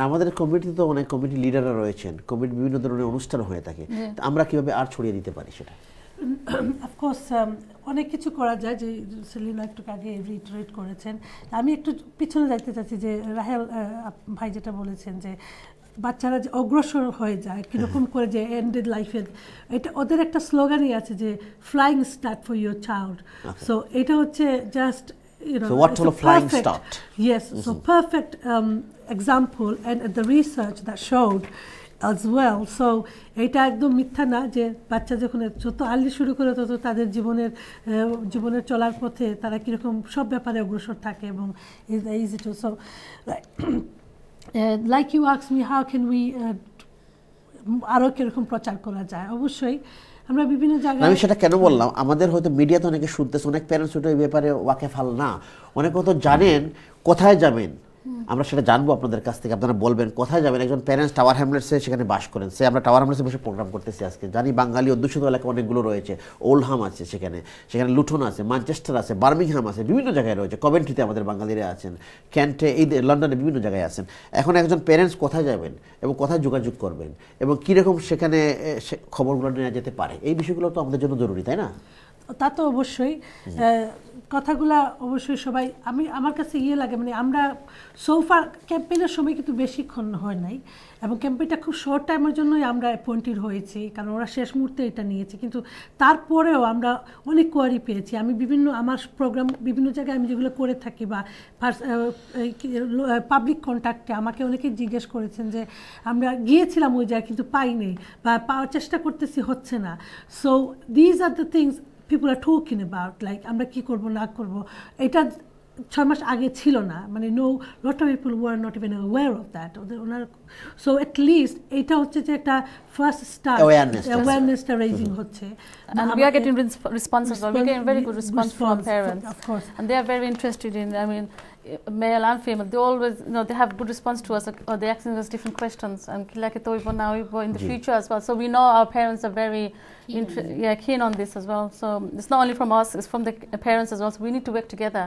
আমাদের কমিউনিটিতে তো অনেক community লিডাররা রয়েছেন, community বিভিন্ন ধরনের অনুষ্ঠান হয়ে থাকে, আমরা কিভাবে আর ছড়িয়ে দিতে পারি সেটা? অফকোর্স অনেক কিছু করা যায়, যে সেলিনা একটু আগে রিটারেট করেছেন। আমি একটু পিছনে যাইতে চাচ্ছি, যে রাহেল ভাই যেটা বলেছেন যে বাচ্চারা যে অগ্রসর হয়ে যায় কীরকম করে, যে এন্ডেড লাইফের, এটা ওদের একটা স্লোগানই আছে যে flying start for your child. So এটা হচ্ছে just so what sort of flying start? Yes, so perfect example and the research that showed as well. So এটা একদম মিথ্যা না যে বাচ্চা যখন যত আর্লি শুরু করে তত তাদের জীবনের চলার পথে তারা কীরকম সব ব্যাপারে অগ্রসর থাকে, এবং easy to. So like you ask me how can we আরও কীরকম প্রচার করা যায়, অবশ্যই আমরা বিভিন্ন জায়গায়। আমি সেটা কেন বললাম, আমাদের হয়তো মিডিয়াতে অনেকে শুনতেছে, অনেক প্যারেন্টস ওটা এই ব্যাপারে ওয়াকিফাল না, অনেক হয়তো জানেন কোথায় যাবেন, আমরা সেটা জানবো আপনাদের কাছ থেকে, আপনারা বলবেন কোথায় যাবেন। একজন প্যারেন্টস টাওয়ার হ্যামলেটসে সেখানে বাস করেন, আমরা টাওয়ার হ্যামলেটসে বসে প্রোগ্রাম করতেছি আজকে, জানি বাঙালি অধ্যুষিত এলাকা অনেকগুলো রয়েছে, ওল্ডহাম আছে, সেখানে লুটন আছে, ম্যানচেস্টার আছে, বার্মিংহাম আছে, বিভিন্ন জায়গায় রয়েছে, কভেন্ট্রিতে আমাদের বাঙালিরা আছেন, ক্যান্টে, এই লন্ডনে বিভিন্ন জায়গায় আছেন। এখন একজন প্যারেন্টস কোথায় যাবেন এবং কোথায় যোগাযোগ করবেন এবং কীরকম সেখানে খবরগুলো নেওয়া যেতে পারে, এই বিষয়গুলো তো আমাদের জন্য জরুরি, তাই না? তা তো অবশ্যই, কথাগুলা অবশ্যই সবাই, আমার কাছে লাগে, মানে আমরা সোফার ক্যাম্পেইনের সময় কিন্তু বেশিক্ষণ হয় নাই, এবং ক্যাম্পেইনটা খুব শর্ট টাইমের জন্যই আমরা অ্যাপয়েন্টেড হয়েছি, কারণ ওরা শেষ মুহূর্তে এটা নিয়েছে, কিন্তু তারপরেও আমরা অনেক কোয়ারি পেয়েছি। আমি আমার প্রোগ্রাম বিভিন্ন জায়গায় আমি যেগুলো করে থাকি, বা পাবলিক কন্ট্যাক্টে আমাকে অনেকেই জিজ্ঞেস করেছেন যে আমরা গিয়েছিলাম ওই জায়গায় কিন্তু পাইনি, বা পাওয়ার চেষ্টা করতেছি, হচ্ছে না। So these are the things people are talking about, like আমরা কি করব না করব, এটা 6 মাস আগে ছিল না, মানে lot of people were not even aware of that. So at least এটা হচ্ছে যে একটা ফার্স্ট স্টার্ট, awareness-টা raising হচ্ছে, and we are getting response as well. We're getting very good response from parents, of course, and they are very interested in, male and female, they always, they have good response to us, or they asking us different questions, and like now in the future as well. So we know our parents are very keen on this as well. So it's not only from us, it's from the parents as well. So we need to work together.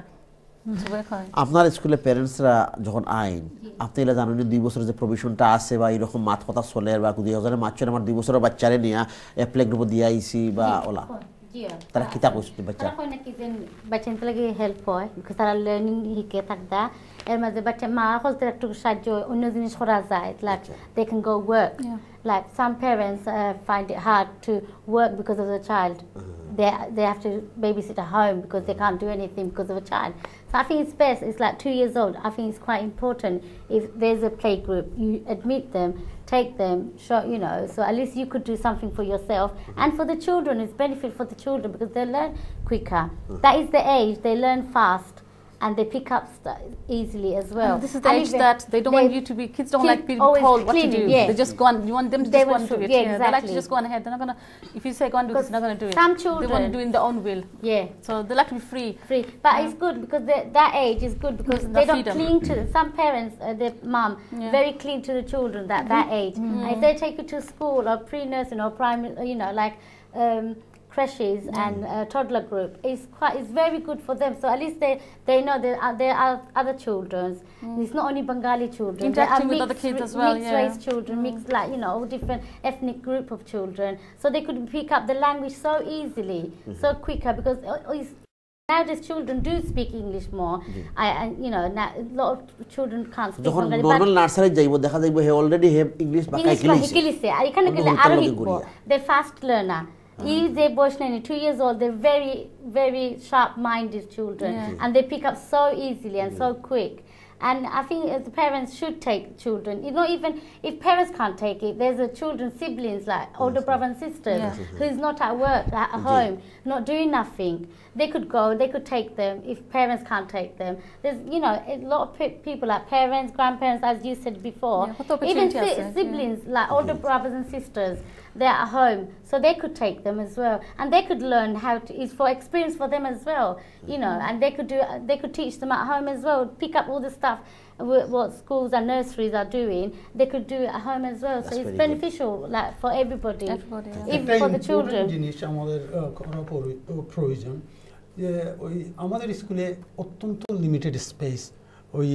আপনার স্কুলে প্যারেন্টসরা যখন আইন, আপনি এটা জানেন 2 বছরের যে প্রভিশনটা আছে, বা এরকম মাত কথা চলে, বা 2000 মার্চের আমার 2 বছরের বাচ্চারে নিয়ে অ্যাপ্লাই গ্রুপ দিয়ে আইসি বা ওলা, তারা কিতা কইছে বাচ্চা তারা কই না কি যে বাচ্চা লগে হেল্প হয়, বিকজ তারা লার্নিং হিকে থাকদা, এর মাঝে বাচ্চা মা হলতে একটু সাহায্য অন্য জিনিস করা যায়, like they can go work. Like some parents find it hard to work because of the child. They have to babysit at home because they can't do anything because of a child. So I think it's best, it's like 2 years old, I think it's quite important if there's a play group, you admit them, take them, show, you know, so at least you could do something for yourself and for the children. It's benefit for the children because they learn quicker. That is the age, they learn fast and they pick up easily as well. And this is the age that they don't want you to be, kids don't like being told what to do. They just go on, you want them to just go on to it. Yeah, exactly. They like to just go on ahead. They're not going to, if you say go on do this, they're not going to do it. Some children, they want to do it in their own will. Yeah. So they like to be free. But it's good because that age is good because they don't cling to, some parents, their mom, very cling to the children that age. And if they take you to school or pre-nursing or primary, you know, like creches and toddler group, it's very good for them. So at least they know there are other children. It's not only Bengali children. Interacting with other kids as well. Mixed race children, mixed, like, you know, all different ethnic group of children. So they could pick up the language so easily, so quicker because nowadays children do speak English more. You know, now, a lot of children can't speak Bengali. Normal nursery যাইব দেখা যাইব হে already হে English বা কাইকিলিছে আর এখানে গেলে আরো শিখবো, they fast learner. They Bosnian, 2 years old, they're very, very sharp-minded children, and they pick up so easily and so quick. And I think the parents should take children. You know, even if parents can't take it, there's a children, siblings, like older brother and sisters, who's not at work, at home, not doing nothing. They could go, they could take them if parents can't take them. There's, you know, a lot of people like parents, grandparents, as you said before, even siblings, like older brothers and sisters, they're at home, so they could take them as well, and they could learn how to. It's for experience for them as well, you know, and they could teach them at home as well. Pick up all the stuff what schools and nurseries are doing. They could do it at home as well. So it's beneficial, like for everybody, even for the children. জিনিস আমাদের করা প্রয়োজন যে ওই আমাদের স্কুলে অত্যন্ত limited space ওই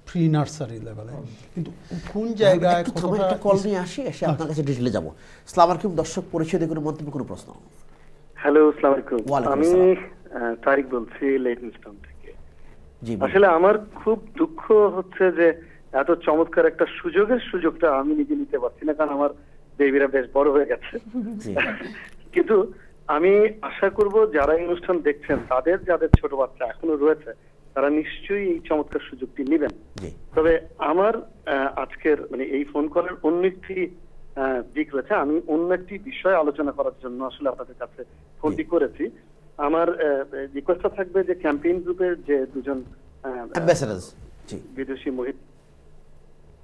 প্রি নার্সারি লেভেলে, কিন্তু কোন জায়গায় একটা কল নিয়ে আসি, এসে আপনার কাছে ডিটেইলে যাব। আসসালামু আলাইকুম দর্শক, পরিচয় দিয়ে কোনো মন্তব্য, কোনো প্রশ্ন? হ্যালো, আসসালামু আলাইকুম। আমি তারিক বলছি লেটনস্টাউন থেকে। জি, আসলে আমার খুব দুঃখ হচ্ছে যে এত চমৎকার একটা সুযোগটা আমি নিজে নিতে পারছি না, কারণ আমার বেবিরা বেশ বড় হয়ে গেছে। কিন্তু আমি আশা করব যারা এই অনুষ্ঠান দেখছেন তাদের যাদের ছোট বাচ্চা এখনো রয়েছে তারা নিশ্চয়ই এই চমৎকার সুযোগটি নেবেন। তবে আমার আজকের মানে এই ফোন কলের অন্য একটি দিক রয়েছে, আমি অন্য একটি বিষয় আলোচনা করার জন্য আসলে আপনাদের কাছে ফোনটি করেছি। আমার রিকোয়েস্টটা থাকবে যে ক্যাম্পেইন গ্রুপের যে দুজন বিদেশি মহিলা,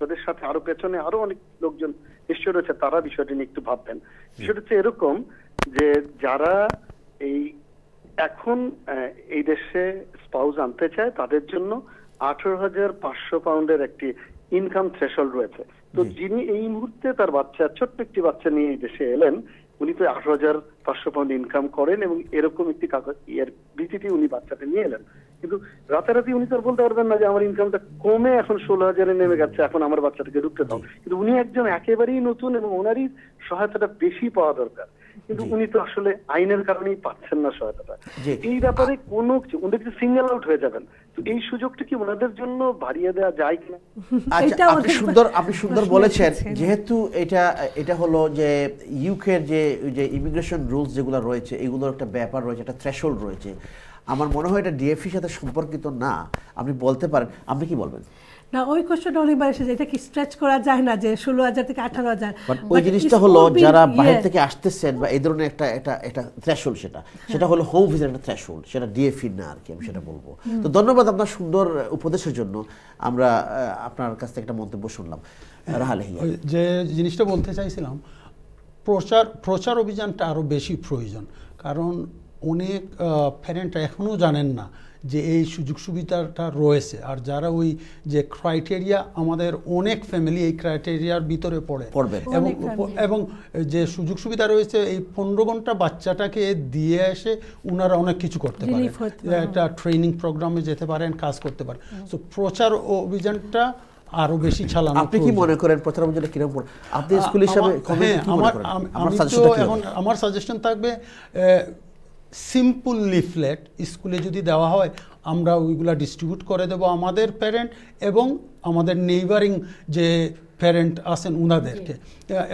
তাদের সাথে আরো পেছনে আরো অনেক লোকজন নিশ্চয় রয়েছে, তারা বিষয়টি নিয়ে একটু ভাববেন। বিষয়টা হচ্ছে এরকম যে যারা এই এখন এই দেশে স্পাউস আনতে চায় তাদের জন্য 18,500 পাউন্ডের একটি ইনকাম থ্রেশহোল্ড রয়েছে। তো যিনি এই মুহূর্তে তার বাচ্চা, ছোট্ট একটি বাচ্চা নিয়ে এই দেশে এলেন, উনি তো 18,500 পাউন্ড ইনকাম করেন এবং এরকম একটি কাগজ এর ভিত্তিতে উনি বাচ্চাটা নিয়ে এলেন। কিন্তু রাতারাতি উনি তো বলতে পারবেন না যে আমার ইনকামটা কমে এখন 16,000-এ নেমে গেছে, এখন আমার বাচ্চাটাকে ঢুকতে দাও। কিন্তু উনি একজন একেবারেই নতুন এবং ওনারই সহায়তাটা বেশি পাওয়া দরকার, কিন্তু উনি তো আসলে আইনের কারণেই পাচ্ছেন না সহায়তাটা। এই ব্যাপারে কোনো কিছু উনি একটু সিঙ্গেল আউট হয়ে যাবেন, তো এই সুযোগটা কি ওনাদের জন্য বাড়িয়ে দেওয়া যায় কিনা? আচ্ছা, আপনি সুন্দর বলেছেন। যেহেতু এটা হলো যে ইউকের যে ইমিগ্রেশন রুলস যেগুলো রয়েছে এগুলোর একটা ব্যাপার রয়েছে, একটা থ্রেশহোল্ড রয়েছে। আমার মনে হয় এটা ডিএফির সাথে সম্পর্কিত না, আপনি বলতে পারেন। আপনি কি বলবেন? না, ওই কোশ্চেনটা অনেকবার এসেছে, এটা কি স্ট্রেচ করা যায় না যে 16,000 থেকে 18,000? ওই জিনিসটা হলো যারা বাইরে থেকে আসতেছেন বা এই ধরনের একটা থ্রেশহোল্ড, সেটা হলো হোম ভিসার একটা থ্রেশহোল্ড, সেটা ডিএফি না আর কি, আমি সেটা বলবো। তো ধন্যবাদ আপনার সুন্দর উপদেশের জন্য। আমরা আপনার কাছ থেকে একটা মন্তব্য শুনলাম। যে জিনিসটা বলতে চাইছিলাম, প্রচার অভিযানটা আরো বেশি প্রয়োজন, কারণ অনেক প্যারেন্টরা এখনো জানেন না যে এই সুযোগ সুবিধাটা রয়েছে। আর যারা ওই যে ক্রাইটেরিয়া, আমাদের অনেক ফ্যামিলি এই ক্রাইটেরিয়ার ভিতরে পড়ে এবং যে সুযোগ সুবিধা রয়েছে, এই 15 ঘন্টা বাচ্চাটাকে দিয়ে এসে ওনারা অনেক কিছু করতে পারে, একটা ট্রেনিং প্রোগ্রামে যেতে পারেন, কাজ করতে পারেন। তো প্রচার অভিযানটা আরো বেশি চালানো। আপনি কি মনে করেন প্রচার অভিযানটা কিরকম? আপনি স্কুল হিসেবে আমার সাজেশন থাকবে সিম্পল লিফলেট স্কুলে যদি দেওয়া হয় আমরা ওইগুলা ডিস্ট্রিবিউট করে দেব আমাদের প্যারেন্ট এবং আমাদের নেইবারিং যে প্যারেন্ট আছেন উনাদেরকে,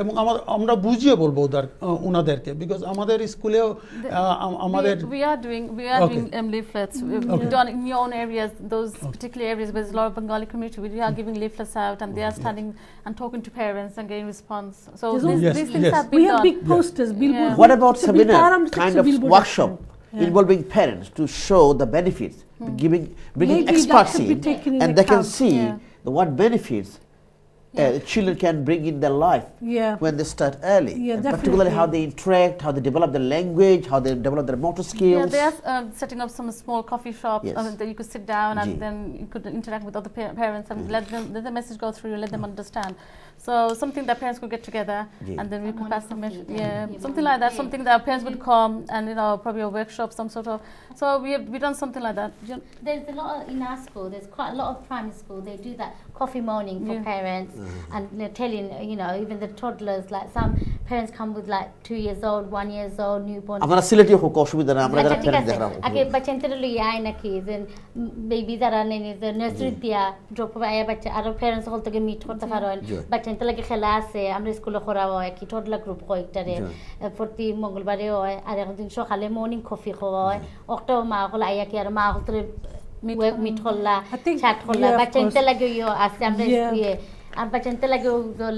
এবং আমরা বুঝিয়ে বলবো উনাদেরকে, বিকজ আমাদের স্কুলেও আমাদের we are doing leaflets. We've done in your own areas, those particular areas where there's a lot of Bengali community. We are giving leaflets out, and they are standing and talking to parents and getting response. So these things have been we done. have big posters, billboards. What about It's a big seminar param- kind it's a of billboard workshop action. involving parents to show the benefits, bringing Maybe that experts should be in, taken in and they can account. see Yeah. what benefits children can bring in their life Yeah. when they start early. Yeah, And particularly definitely. how they interact, how they develop their language, how they develop their motor skills. Yeah, they are setting up some small coffee shops Yes. that you could sit down and Ji. then you could interact with other parents and let the message go through, let them understand. So something that parents could get together Ji. and then we could pass the message. Yeah, something like that. Something that parents would come and probably a workshop, some sort of. So we've done something like that. There's a lot in our school. There's quite a lot of primary school. They do that coffee morning for parents, and they're telling even the toddlers. Like some parents come with like 2 years old, 1 year old, newborn. আমরা সিলেটি হোক অসুবিধা না, আমরা যারা আচ্ছা ঠিক parents আছে দেখলাম আগে বাচ্চাদের লই আয় নাকি যে বেবি যারা নেনি যে নার্সারি দিয়া ড্রপ আয় বাচ্চা আর প্যারেন্টস হল থেকে মিট করতে পারেন বাচ্চাদের লাগে খেলা আছে আমরা স্কুলে করা হয় কি টডলা গ্রুপ কয়েকটারে প্রতি মঙ্গলবারে হয় আর একদিন সকালে মর্নিং কফি হয় একটা মা হল আইয়া কি আর মা হল মিট হল্লা চাট হল্লা বাচ্চাদের লাগে আছে আমরা আর বাচ্চাদের লাগে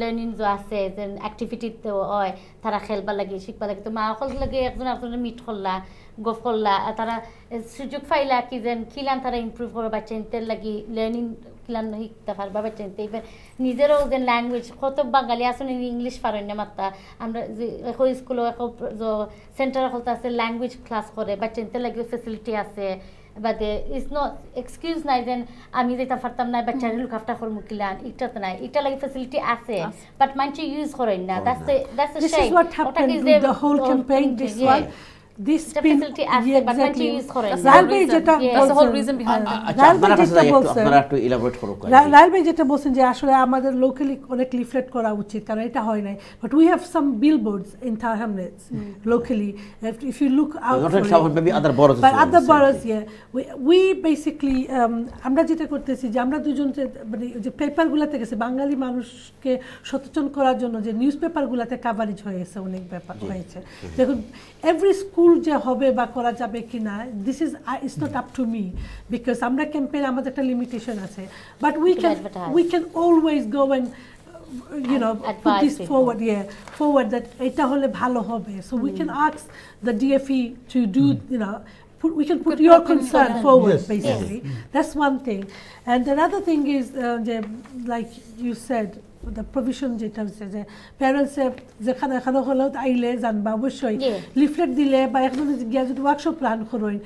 লার্নিং যে আছে যে অ্যাক্টিভিটিতে হয় তারা খেলবা লাগে শিখবা লাগে তো মা হল লাগে একজন একজনের মিট হল্লা গফ করলা তারা সুযোগ পাইলা কি যেন কিলান তারা ইমপ্রুভ করে বাচ্চাদের লাগি লার্নিং কিলান শিখতে পারবা বাচ্চাদের এবার নিজেরও যে ল্যাঙ্গুয়েজ কত বাঙালি আসলে ইংলিশ পারেন না মাত্রা আমরা যে স্কুলে সেন্টার হলতে আছে ল্যাঙ্গুয়েজ ক্লাস করে বাচ্চাদের লাগে ফেসিলিটি আছে but it's not excuse নাই দেন আমি যেটা পারতাম না বাচ্চারা লুক আফটার করমু কিলান এটা তো নাই এটা লাগে ফ্যাসিলিটি আছে বাট মানছে ইউজ করেন না that's the this is what happened with the whole campaign this one this facility আছে but মানছে ইউজ করেন না রালবে যেটা that's the whole reason behind it আপনারা আপনারা একটু ইলাবোরেট করুন রালবে যেটা বলছেন যে আসলে আমাদের লোকালি অনেক লিফলেট করা উচিত কারণ এটা হয় নাই but we have some billboards in Tower Hamlets locally if you look out not for maybe other boroughs but other boroughs yeah we basically আমরা যেটা করতেছি যে আমরা দুজন মানে যে পেপারগুলোতে গেছে বাঙালি মানুষকে সচেতন করার জন্য যে নিউজ পেপারগুলোতে কভারেজ হয়েছে অনেক ব্যাপার হয়েছে দেখুন এভরি স্কুল যে হবে বা করা যাবে কিনা this is it's not up to me because আমরা ক্যাম্পেইন আমাদের একটা লিমিটেশন আছে but we can always go and put this forward that এটা hole bhalo hobe so we can ask the DFE to do we can put your concern forward basically that's one thing and another thing is like you said the provision যেটা হচ্ছে যে parents যেখানে এখানে হলো আইলে জানবা অবশ্যই leaflet দিলে বা এখন গিয়া যদি ওয়ার্কশপ প্ল্যান করেন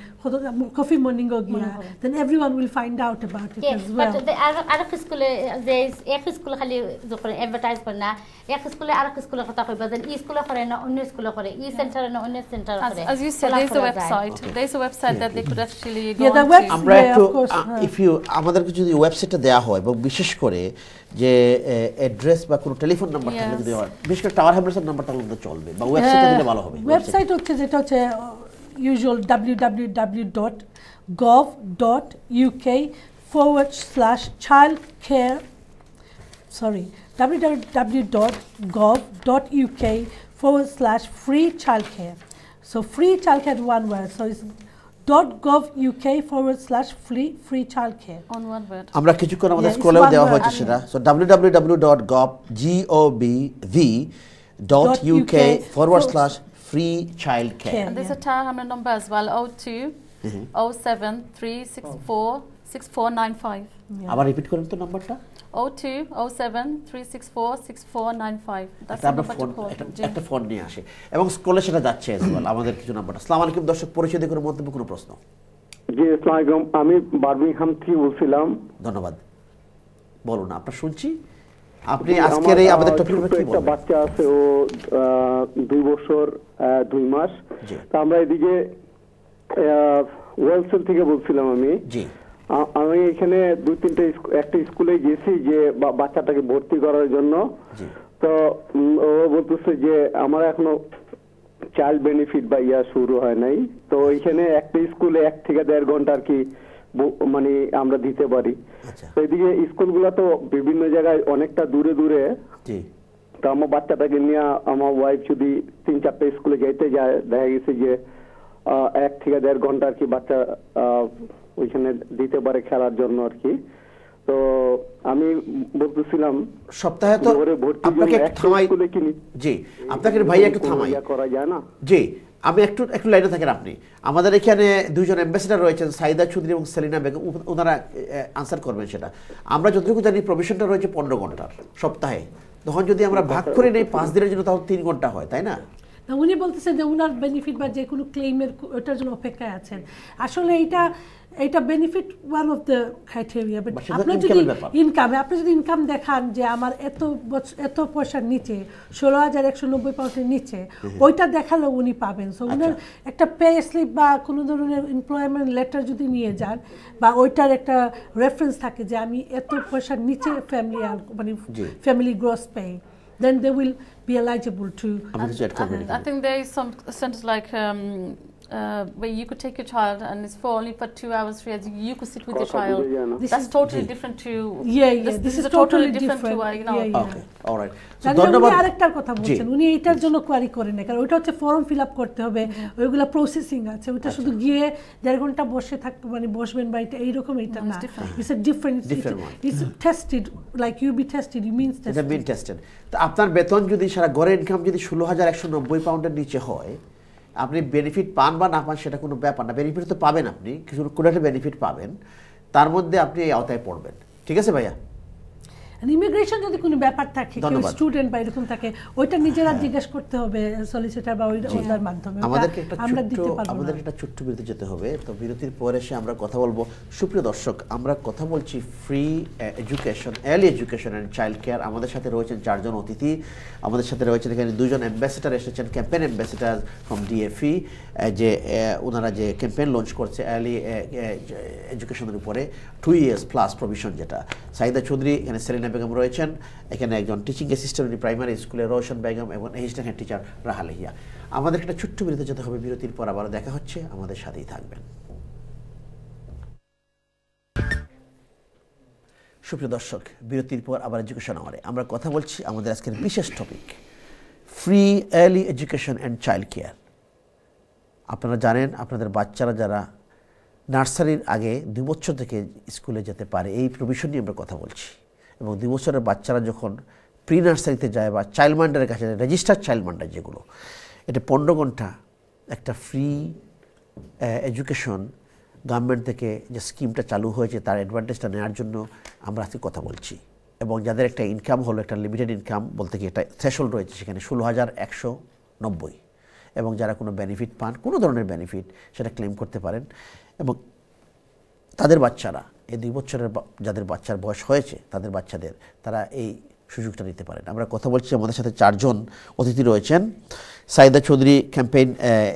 কফি মর্নিং গিয়া then everyone will find out about it as well but আরেক স্কুলে যে এক স্কুলে খালি যখন অ্যাডভার্টাইজ করে না এক স্কুলে আরেক স্কুলে কথা কইবা যে এই স্কুলে করে না অন্য স্কুলে করে এই সেন্টারে না অন্য সেন্টারে করে as you said there's a website that they could actually go on আমরা একটু if you আমাদেরকে যদি ওয়েবসাইটে দেয়া হয় এবং বিশেষ করে যে অ্যাড্রেস বা কোনো টেলিফোন নাম্বারটা যদি দেওয়া হয় বিশেষ করে টাওয়ার হ্যামলেটসের নাম্বারটা কিন্তু চলবে বা ওয়েবসাইটে দিলে ভালো হবে ওয়েবসাইট হচ্ছে যেটা হচ্ছে usual www.gov.uk/childcare www.gov.uk/free childcare so free childcare one word so it's .gov.uk/free childcare on one word আমরা কিছুক্ষণ আমাদের স্কুলেও দেওয়া হয়েছে সেটা so www.gov.uk/free childcare and there's a Tower Hamlet number as well 02-07-364-6495 আবার রিপিট করেন তো নাম্বারটা 02-07-364-6495 that's the number to call একটা ফোন নিয়ে আসে এবং স্কুলে সেটা যাচ্ছে as well আমাদের কিছু নাম্বারটা আসসালামু আলাইকুম দর্শক পরিচয় দিয়ে কোনো মন্তব্য কোনো প্রশ্ন জি আসসালামু আলাইকুম আমি বার্মিংহাম থেকে বলছিলাম ধন্যবাদ বলুন আপনারা শুনছি আপনি আজকের এই আমাদের টপিকের কি বলবেন একটা বাচ্চা আছে ও 2 বছর 2 মাস তো আমরা এদিকে ওয়েলসেল থেকে বলছিলাম আমি জি আমি এখানে একটা স্কুলে গেছি যে বাচ্চাটাকে ভর্তি করার জন্য তো ও বলতেছে যে আমার এখনো চাইল্ড বেনিফিট বা ইয়া শুরু হয় নাই, তো এখানে একটা স্কুলে 1 থেকে 1.5 ঘন্টা আর কি মানে আমরা দিতে পারি। তো এদিকে স্কুলগুলো তো বিভিন্ন জায়গায় অনেকটা দূরে দূরে, তো আমার বাচ্চাটাকে নিয়ে আমার ওয়াইফ যদি 3-4টা স্কুলে যাইতে যায়, দেখা গেছে যে 1 থেকে 1.5 ঘন্টা আর কি বাচ্চা ওইখানে দিতে পারে খেলার জন্য আর কি। তো আমি বলতেছিলাম সপ্তাহে তো আপনাকে থামাই, জি আপনাকে ভাই একটু থামাই করা যায় না? জি আমি একটু লাইনে থাকেন আপনি। আমাদের এখানে দুইজন অ্যাম্বাসেডর রয়েছেন, সাইদা চৌধুরী এবং সেলিনা বেগম, ওনারা আনসার করবেন সেটা। আমরা যতটুকু জানি প্রভিশনটা রয়েছে 15 ঘন্টার সপ্তাহে, তখন যদি আমরা ভাগ করে নেই 5 দিনের জন্য তাহলে 3 ঘন্টা হয়, তাই না? না, উনি বলতেছেন যে উনার বেনিফিট বা যে কোনো ক্লেইমের ওটার জন্য অপেক্ষায় আছেন। আসলে এটা benefit one of the criteria, but আপনার যদি আপনি যদি ইনকাম দেখান যে আমার এত পয়সার নিচে 16,190 পাউন্ডের নিচে, ওইটা দেখালেও উনি পাবেন। সো উনার একটা পে স্লিপ বা কোনো ধরনের এমপ্লয়মেন্ট লেটার যদি নিয়ে যান বা ওইটার একটা রেফারেন্স থাকে যে আমি এত পয়সার নিচে family gross pay, then they will be eligible to. I think there is some centers like where you could take your child and it's only for 2 hours, 3 hours. You could sit with your child. That's totally different to. This is totally different to Okay, all right. ধন্যবাদ। আরেকটার কথা বলছেন, উনি এটার জন্য query করেন না, কারণ ওটা হচ্ছে ফর্ম ফিল আপ করতে হবে, ওইগুলা প্রসেসিং আছে, ওইটা শুধু গিয়ে 1.5 ঘন্টা বসে থাকতে বসবেন বা এটা এইরকম, এটা না। It's a different, it's tested, like you be tested, you means tested. এটা মিন টেস্টেড। তো আপনার বেতন যদি সারা গড়ের ইনকাম যদি 16,190 পাউন্ডের নিচে হয়, আপনি বেনিফিট পান বা না পান সেটা কোনো ব্যাপার না, বেনিফিট তো পাবেন, আপনি কিছু কোনো একটা বেনিফিট পাবেন, তার মধ্যে আপনি এই আওতায় পড়বেন। ঠিক আছে ভাইয়া? ইমিগ্রেশন যদি কোনো ব্যাপার থাকে, স্টুডেন্ট বা এরকম থাকে, ওইটা নিজেরা জিজ্ঞেস করতে হবে সলিসিটর বা ওইটার মাধ্যমে। আমাদেরকে একটা ছোট্ট বিরতি যেতে হবে, তো বিরতির পরে এসে আমরা কথা বলবো। সুপ্রিয় দর্শক, আমরা কথা বলছি free education, early education and child care. আমাদের সাথে রয়েছেন 4 জন অতিথি, আমাদের সাথে রয়েছেন এখানে 2 জন অ্যাম্বাসেডর এসেছেন, ক্যাম্পেইন অ্যাম্বাসেডর ফ্রম ডিএফই, যে ওনারা যে ক্যাম্পেইন লঞ্চ করছে আর্লি এডুকেশনের উপরে 2 years প্লাস প্রভিশন, যেটা সাইদা চৌধুরী, এখানে সেলিনা বেগম রয়েছেন, এখানে একজন টিচিং অ্যাসিস্ট্যান্ট প্রাইমারি স্কুলে রোশন বেগম এবং অ্যাসিস্ট্যান্ট হেড টিচার রাহাল হিয়া। আমাদের একটা ছোট্ট বিরতি যেতে হবে, বিরতির পর আবার দেখা হচ্ছে, আমাদের সাথেই থাকবেন। সুপ্রিয় দর্শক, বিরতির পর আবার এডুকেশন আওয়ারে আমরা কথা বলছি আমাদের আজকের বিশেষ topic free early education and child care. আপনারা জানেন আপনাদের বাচ্চারা যারা নার্সারির আগে 2 বছর থেকে স্কুলে যেতে পারে, এই প্রভিশন নিয়ে আমরা কথা বলছি। এবং 2 বছরের বাচ্চারা যখন প্রি নার্সারিতে যায় বা চাইল্ড মাইন্ডারের কাছে যায়, রেজিস্টার্ড চাইল্ড মাইন্ডার যেগুলো, এটা 15 ঘন্টা একটা ফ্রি এডুকেশন গভর্নমেন্ট থেকে যে স্কিমটা চালু হয়েছে তার অ্যাডভান্টেজটা নেওয়ার জন্য আমরা আজকে কথা বলছি। এবং যাদের একটা ইনকাম হলো, একটা লিমিটেড ইনকাম বলতে কি একটা থ্রেশহোল্ড রয়েছে, সেখানে 16,190, এবং যারা কোনো বেনিফিট পান, কোনো ধরনের বেনিফিট, সেটা ক্লেম করতে পারেন। এবং তাদের বাচ্চারা এই 2 বছরের যাদের বাচ্চার বয়স হয়েছে, তাদের বাচ্চাদের তারা এই সুযোগটা নিতে পারেন। আমরা কথা বলছি, আমাদের সাথে 4 জন অতিথি রয়েছেন। সাইদা চৌধুরী ক্যাম্পেইন,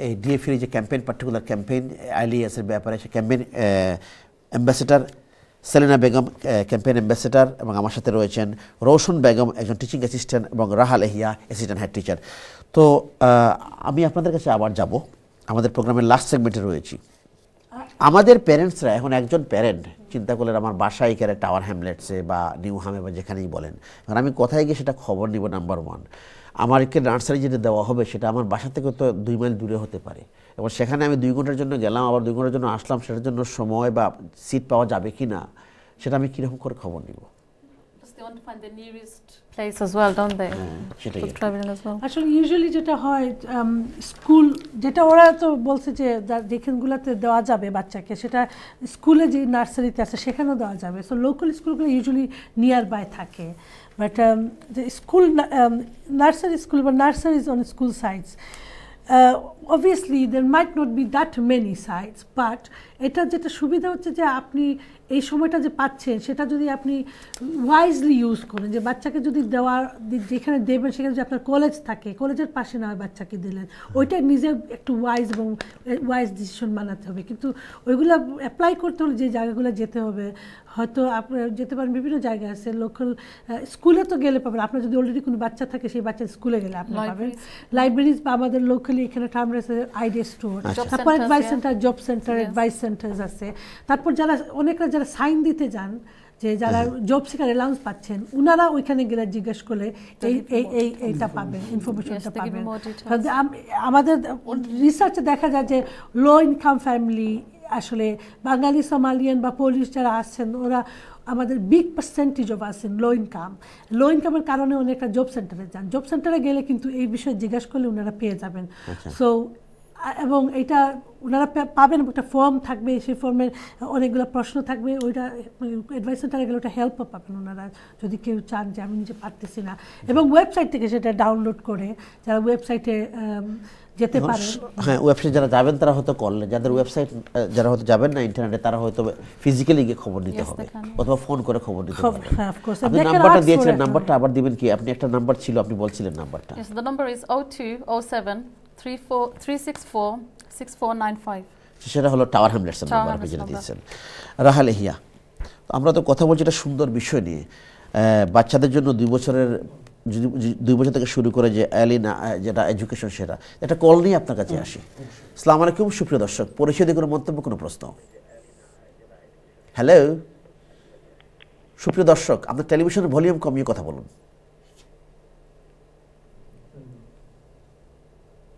এই ডিএফির যে ক্যাম্পেইন, পার্টিকুলার ক্যাম্পেইন আইলিএসের ব্যাপারে সে campaign ambassador, Selina Begum campaign ambassador, এবং আমার সাথে রয়েছেন রোশন বেগম, একজন টিচিং অ্যাসিস্ট্যান্ট, এবং রাহাল হিয়া, অ্যাসিস্ট্যান্ট হেড টিচার। তো আমি আপনাদের কাছে আবার যাব, আমাদের প্রোগ্রামের লাস্ট সেগমেন্টে রয়েছি। আমাদের প্যারেন্টসরা, এখন একজন প্যারেন্ট চিন্তা করলেন আমার বাসায় এখানে টাওয়ার হ্যামলেটসে বা নিউ হামে বা যেখানেই বলেন, কারণ আমি কোথায় গিয়ে সেটা খবর নিব, নাম্বার 1 আমাকে নার্সারি যেটা দেওয়া হবে সেটা আমার বাসা থেকে তো 2 মাইল দূরে হতে পারে, এবং সেখানে আমি 2 ঘন্টার জন্য গেলাম, আবার 2 ঘন্টার জন্য আসলাম, সেটার জন্য সময় বা সিট পাওয়া যাবে কি না সেটা আমি কীরকম করে খবর নিব? They want to find the nearest place as well, don't they? For traveling as well. আসলে ইউজুয়ালি যেটা হয়, স্কুল যেটা ওরা তো বলছে যে যেখানগুলোতে দেওয়া যাবে বাচ্চাকে, সেটা স্কুলে যে নার্সারিতে আছে সেখানেও দেওয়া যাবে। সো লোকাল স্কুলগুলো ইউজুয়ালি নিয়ার বাই থাকে, but the school nursery school বা nurseries on school sites, obviously there might not be that many sites, but এটা যেটা সুবিধা হচ্ছে যে আপনি এই সময়টা যে পাচ্ছেন সেটা যদি আপনি ওয়াইজলি ইউজ করেন, যে বাচ্চাকে যদি দেওয়ার যেখানে দেবেন সেখানে যদি আপনার কলেজ থাকে, কলেজের পাশে না হয় বাচ্চাকে দিলেন, ওইটা নিজে একটু ওয়াইজ এবং ওয়াইজ ডিসিশন বানাতে হবে। কিন্তু ওইগুলো অ্যাপ্লাই করতে হলে যে জায়গাগুলো যেতে হবে হয়তো আপনারা যেতে পারেন বিভিন্ন জায়গায় আছে লোকাল স্কুলে তো গেলে পাবেন আপনার যদি অলরেডি কোনো বাচ্চা থাকে সেই বাচ্চা স্কুলে গেলে আপনি পাবেন লাইব্রেরিজ বা আমাদের লোকালি এখানে টার্মিনাল আছে আইডিয়া স্টোর তারপর advice centre job centre advice centres আছে তারপর যারা অনেকরা যারা সাইন দিতে যান যে যারা জব সিকার অ্যালাউন্স পাচ্ছেন ওনারা ওইখানে গেলে জিজ্ঞেস করলে এইটা পাবেন ইনফরমেশনটা পাবেন আমাদের রিসার্চে দেখা যায় যে লো ইনকাম ফ্যামিলি আসলে বাঙালি সোমালিয়ান বা পোলিশ যারা আছেন ওরা আমাদের বিগ পার্সেন্টেজ অফ আছেন লো ইনকামের কারণে অনেকটা জব সেন্টারে যান জব সেন্টারে গেলে কিন্তু এই বিষয়ে জিজ্ঞাসা করলে ওনারা পেয়ে যাবেন সো এবং এটা ওনারা পাবেন একটা ফর্ম থাকবে সেই ফর্মের অনেকগুলো প্রশ্ন থাকবে ওইটা অ্যাডভাইস সেন্টারে গেলে ওটা হেল্পও পাবেন ওনারা যদি কেউ চান যে আমি নিজে পারতেছি না এবং ওয়েবসাইট থেকে সেটা ডাউনলোড করে যারা ওয়েবসাইটে যেতে পারেন হ্যাঁ ওয়েবসাইট যারা যাবেন তারা হয়তো করলে যাদের ওয়েবসাইট যারা হয়তো যাবেন না ইন্টারনেটে তারা হয়তো ফিজিক্যালি গিয়ে খবর নিতে হবে অথবা ফোন করে খবর নিতে হবে আপনি নাম্বারটা দিয়েছিলেন নাম্বারটা আবার দিবেন কি আপনি একটা নাম্বার ছিল আপনি বলছিলেন নাম্বারটা Yes, the number is 0207 364 6495 সেটা হলো টাওয়ার হ্যামলেটসের নাম্বার আপনি যেটা দিয়েছেন রাহাল এহিয়া আমরা তো কথা বলছি একটা সুন্দর বিষয় নিয়ে বাচ্চাদের জন্য 2 বছরের 2 বছর থেকে শুরু করে যে আর্লি যেটা এডুকেশন সেটা একটা কল নিয়ে আপনার কাছে আসি আসসালামু আলাইকুম সুপ্রিয় দর্শক পরিচয় দিয়ে কোনো মন্তব্য কোনো প্রশ্ন হ্যালো সুপ্রিয় দর্শক আপনার টেলিভিশনের ভলিউম কমিয়ে কথা বলুন